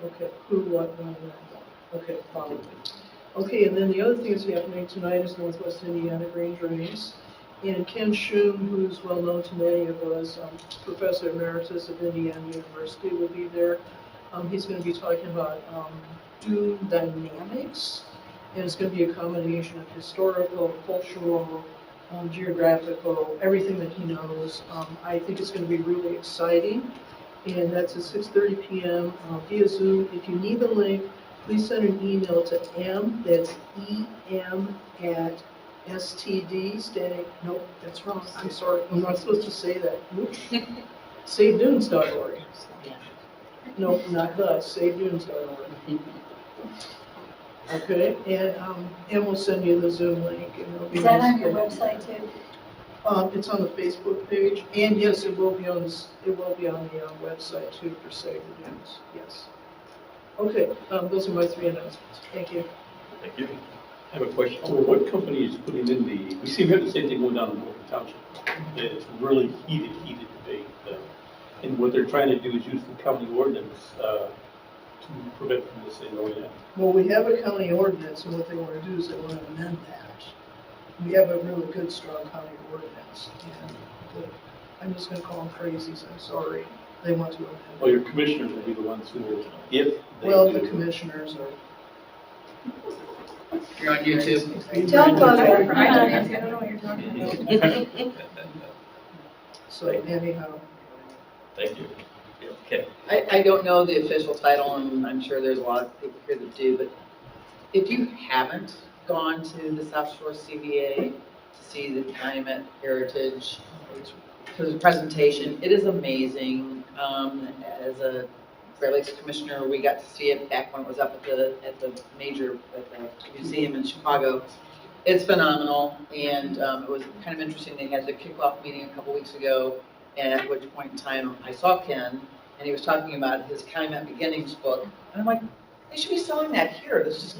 Okay, who, what, when, when. Okay, follow me. Okay, and then the other thing that's happening tonight is Northwest Indiana Grange Race. And Ken Schum, who's well known to many of us, Professor Emeritus of Indiana University, will be there. He's going to be talking about dune dynamics. And it's going to be a combination of historical, cultural, geographical, everything that he knows. I think it's going to be really exciting. And that's at 6:30 p.m. Via Zoom. If you need the link, please send an email to M, that's EM at STD, standing, nope, that's wrong, I'm sorry, I'm not supposed to say that. Oops. SaveDunes.org. Nope, not the, SaveDunes.org. Okay, and we'll send you the Zoom link. And it'll be Is that nice on your to- website too? It's on the Facebook page, and yes, it will be on the website too for Save the Dunes, yes. Okay, those are my 3 announcements. Thank you. Thank you. I have a question. So what company is putting in we seem to have the same thing going on in Morgan Township. It's really heated debate. And what they're trying to do is use the county ordinance to prevent from this thing going in. Well, we have a county ordinance, and what they want to do is they want to amend that. We have a really good, strong county ordinance, and I'm just going to call them crazies, I'm sorry. They want to amend it. Well, your commissioners will be the ones who will, if they Well, do. the commissioners are. You're on YouTube. Don't go there. Nancy, I don't know what you're talking about. So anyhow, Thank you. Okay. I don't know the official title, and I'm sure there's a lot of people here that do, but if you haven't gone to the South Shore CVA to see the climate heritage, for the presentation, it is amazing. As a Great Lakes Commissioner, we got to see it back when it was up at the museum in Chicago. It's phenomenal, and it was kind of interesting. They had the kickoff meeting a couple weeks ago, and at which point in time I saw Ken, and he was talking about his Climate Beginnings book, and I'm like, they should be selling that here. This just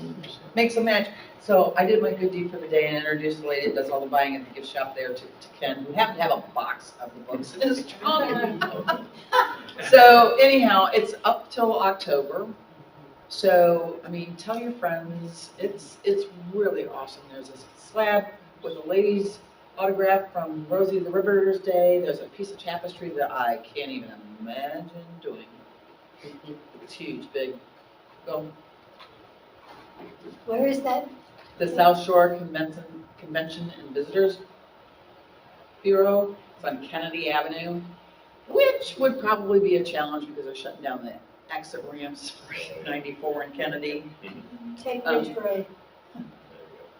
makes a match. So I did my good deed for the day and introduced the lady that does all the buying at the gift shop there to Ken, who happened to have a box of the books in his trunk. So anyhow, it's up till October. So, I mean, tell your friends, it's really awesome. There's a slab with a lady's autograph from Rosie the Riveter's Day. There's a piece of tapestry that I can't even imagine doing. It's huge, big. Go. Where is that? The South Shore Convention and Visitors Bureau. It's on Kennedy Avenue, which would probably be a challenge because they're shutting down the exit ramps for 94 in Kennedy. Take Ridge Road.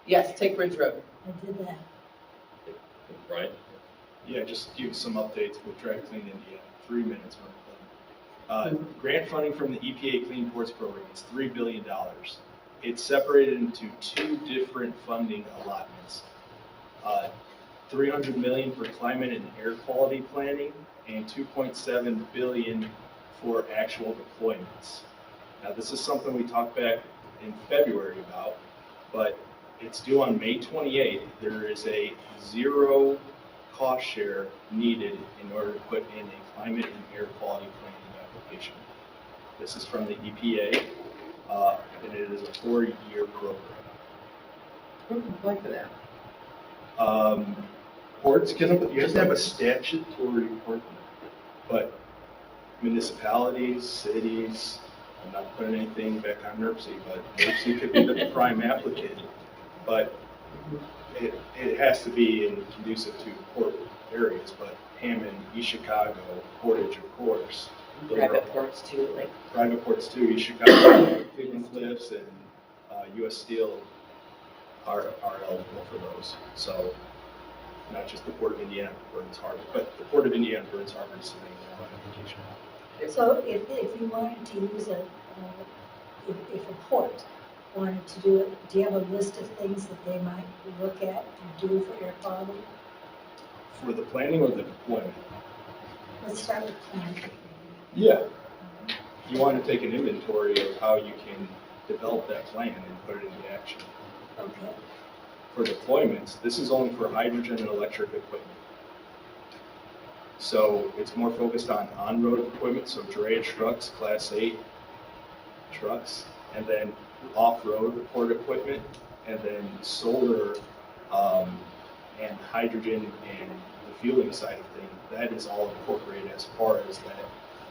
Yes, take Ridge Road. I did that. Right? Yeah, just give some updates with Drive Clean Indiana. 3 minutes. Grant funding from the EPA Clean Ports Program, it's $3 billion. It's separated into 2 different funding allotments. $300 million for climate and air quality planning and $2.7 billion for actual deployments. Now, this is something we talked back in February about, but it's due on May 28th. There is a 0 cost share needed in order to put in a climate and air quality planning application. This is from the EPA, and it is a 4-year program. Who can apply for that? Ports, you have to have a statutory appointment, but municipalities, cities, I'm not putting anything back on NERC, but NERC could be the prime applicant, but it has to be conducive to port areas, but Hammond, East Chicago, Portage, of course. Private ports too, like. Private ports too, East Chicago, Cleveland Cliffs, and US Steel are eligible for those. So not just the Port of Indiana, Burns Harbor, but the Port of Indiana, Burns Harbor is submitting their own application. So if you wanted to use if a port wanted to do it, do you have a list of things that they might look at and do for air quality? For the planning or the deployment? Let's start with planning. Yeah. You want to take an inventory of how you can develop that plan and put it into action. Okay. For deployments, this is only for hydrogen and electric equipment. So it's more focused on on-road equipment, so drayage trucks, Class 8 trucks, and then off-road port equipment, and then solar and hydrogen and the fueling side of things. That is all incorporated as far as that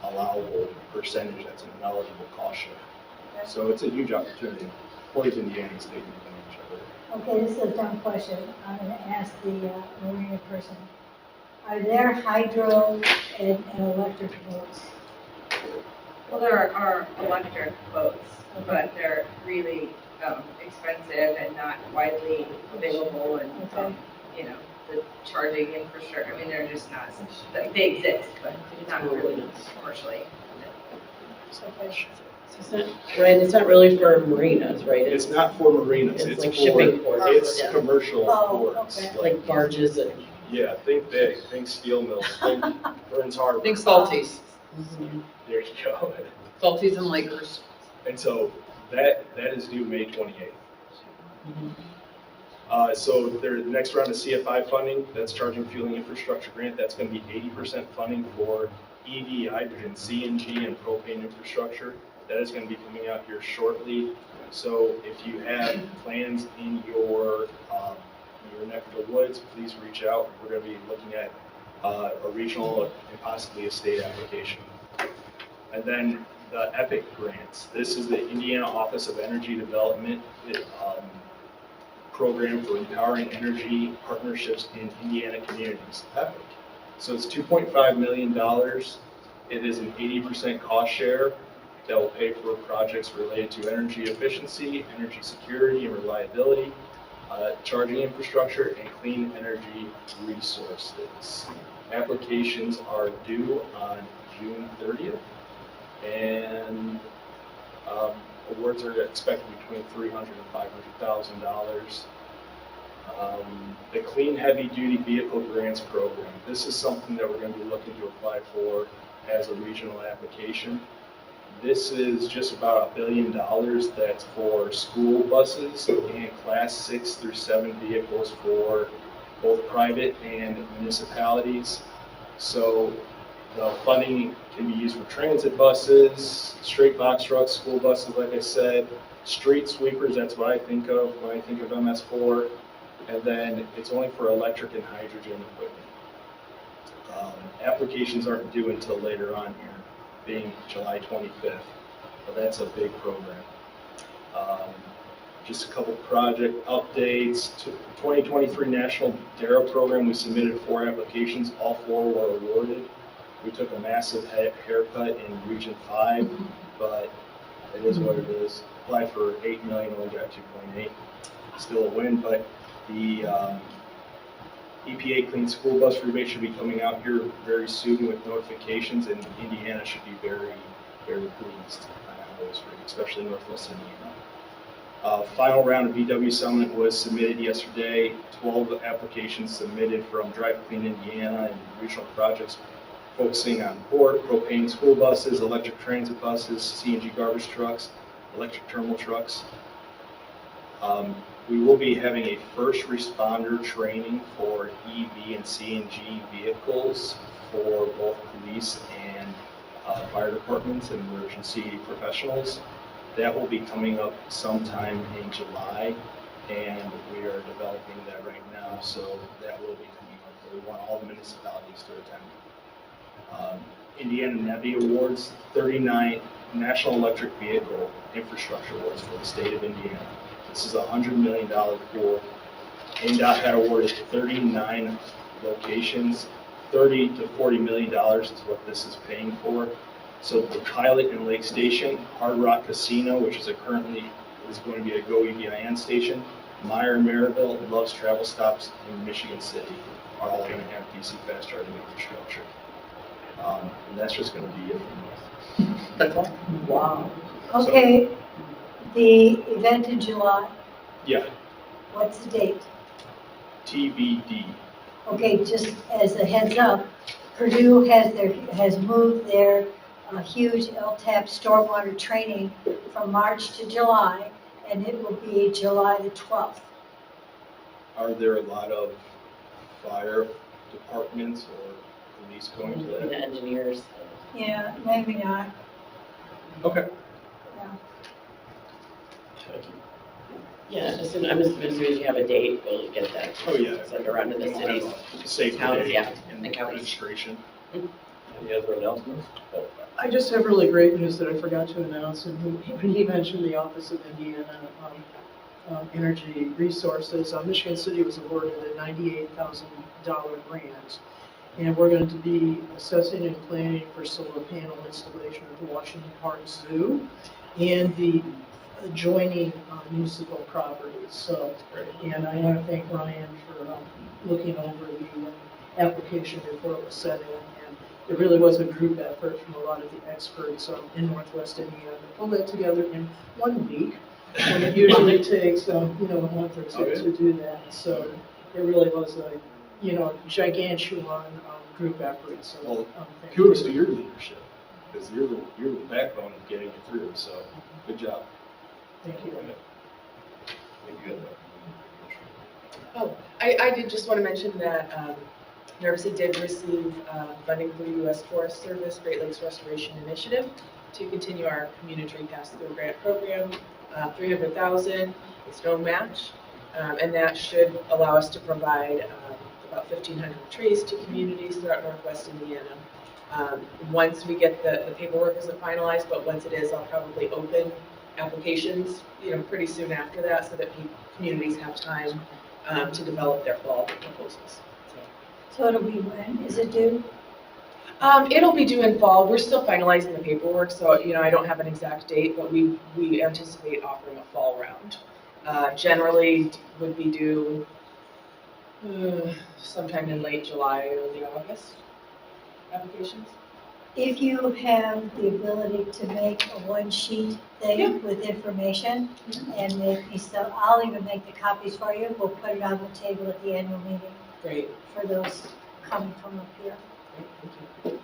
allowable percentage that's an eligible cost share. So it's a huge opportunity. Port of Indiana is taking advantage of it. Okay, this is a dumb question. I'm going to ask the marina person. Are there hydro and electric boats? Well, there are electric boats, but they're really expensive and not widely available, and you know, the charging infrastructure. I mean, they're just not. They exist, but not really commercially. Ryan, it's not really for marinas, right? It's not for marinas. It's like for shipping ports. It's Yeah. commercial Oh, ports. okay. Like barges and. Yeah, think big. Think steel mills. Think Burns Harbor. Think Salties. There you go. Salties and Lakers. And so that is due May 28th. So the next round of CFI funding, that's Charging Fueling Infrastructure Grant, that's going to be 80% funding for EV, hydrogen, CNG, and propane infrastructure. That is going to be coming out here shortly. So if you have plans in your neck of the woods, please reach out. We're going to be looking at a regional and possibly a state application. And then the EPIC grants. This is the Indiana Office of Energy Development program for empowering energy partnerships in Indiana communities, EPIC. So it's $2.5 million. It is an 80% cost share that will pay for projects related to energy efficiency, energy security and reliability, charging infrastructure, and clean energy resources. Applications are due on June 30th, and awards are expected between $300,000 and $500,000. The Clean Heavy Duty Vehicle Grants Program. This is something that we're going to be looking to apply for as a regional application. This is just about $1 billion that's for school buses and class 6 through 7 vehicles for both private and municipalities. So The funding can be used for transit buses, straight box trucks, school buses, like I said, street sweepers, that's what I think of when I think of MS4. And then it's only for electric and hydrogen equipment. Applications aren't due until later on here, being July 25th, but that's a big program. Just a couple project updates. 2023 National DARA program, we submitted 4 applications, all 4 were awarded. We took a massive haircut in Region 5, but it is what it is. Applied for 8 million, only got 2.8. Still a win, but the EPA Clean School Bus rebate should be coming out here very soon with notifications, and Indiana should be very, very pleased on those, especially Northwest Indiana. Final round of VW Summit was submitted yesterday. 12 applications submitted from Drive Clean Indiana and regional projects focusing on port, propane school buses, electric transit buses, CNG garbage trucks, electric terminal trucks. We will be having a first responder training for EV and CNG vehicles for both police and fire departments and emergency professionals. That will be coming up sometime in July, and we are developing that right now, so that will be coming up. We want all the municipalities to attend. Indiana NEVI Awards, 39 National Electric Vehicle Infrastructure Awards for the state of Indiana. This is a $100 million pool. NDOT had awarded 39 locations. $30 to $40 million is what this is paying for. So the pilot in Lake Station, Hard Rock Casino, which is currently going to be a Go EVIN station, Meyer and Maryville, and Love's Travel Stops in Michigan City are all going to have DC fast charging infrastructure. And that's just going to be it for me. That's all? Wow. Okay, the event in July, Yeah, what's the date? TBD. Okay, just as a heads up, Purdue has moved their huge LTAP stormwater training from March to July, and it will be July the 12th. Are there a lot of fire departments or police going to And the that? engineers. Yeah, maybe not. Okay. Yeah, I'm assuming as soon as you have a date, we'll get that. Oh, yeah. Send around to the cities. Safety Towns, day yeah, and the counties. registration. Any other announcements? Oh, I just have really great news that I forgot to announce, and he mentioned the Office of Indiana Energy Resources. Michigan City was awarded a $98,000 grant, and we're going to be assessing and planning for solar panel installation at the Washington Park Zoo and the adjoining municipal properties. So, and I want to thank Ryan for looking over the application before it was sent in. And it really was a group effort from a lot of the experts in Northwest Indiana to pull that together in 1 week, when it usually takes a month or two to do that. So it really was a gigantuan group effort. So Well, thank kudos you. to your leadership, because you're the backbone of getting it through, so good job. Thank you. Oh, I did just want to mention that NERC did receive funding from the U.S. Forest Service Great Lakes Restoration Initiative to continue our community pass-through grant program. $300,000, it's no match, and that should allow us to provide about 1,500 trees to communities throughout Northwest Indiana. Once we get the paperwork isn't finalized, but once it is, I'll probably open applications, pretty soon after that, so that communities have time to develop their fall proposals. So it'll be when? Is it due? It'll be due in fall. We're still finalizing the paperwork, so I don't have an exact date, but we anticipate offering a fall round. Generally would be due sometime in late July, early August. Applications. If you have the ability to make a one-sheet thing with information and make me so, I'll even make the copies for you. We'll put it on the table at the annual meeting. Great. For those coming from up here. Thank you.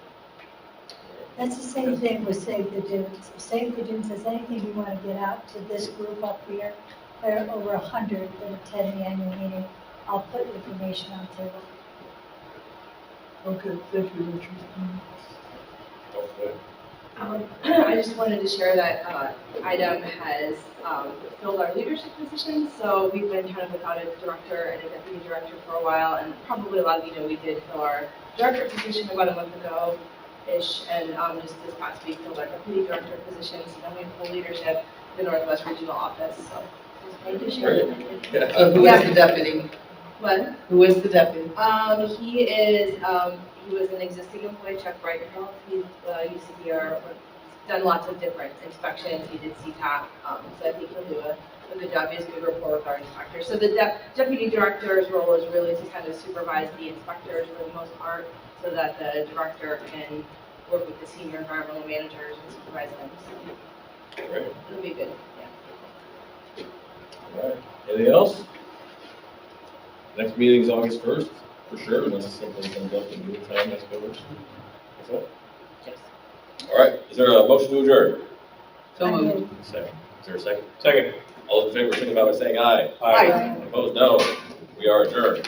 That's the same thing with Save the Dunes. If Save the Dunes has anything you want to get out to this group up here, there are over 100 that attend the annual meeting. I'll put information on the table. Okay, thank you, Richard. I just wanted to share that IDEM has filled our leadership positions. So we've been kind of without a director and a deputy director for a while, and probably a lot of you know we did fill our director position about a month ago-ish, and just this past week filled our deputy director position. So now we have full leadership in the Northwest Regional Office. So just wanted to share that. Who is the deputy? What? Who is the deputy? He is, he was an existing employee, Chuck Brightenfeld. He used to be done lots of different inspections. He did CTAP, so I think he'll do a good job. He has a good rapport with our inspectors. So the deputy director's role is really to kind of supervise the inspectors for the most part, so that the director can work with the senior environmental managers and supervise them. So Great. it'll be good, yeah. All right. Anything else? Next meeting is August 1st, for sure, unless something comes up in the meantime, I suppose. That's all? Yes. All right, is there a motion to adjourn? So moved. Second. Is there a second? Second. All in favor, signify by saying aye. Aye. Opposed, no. We are adjourned.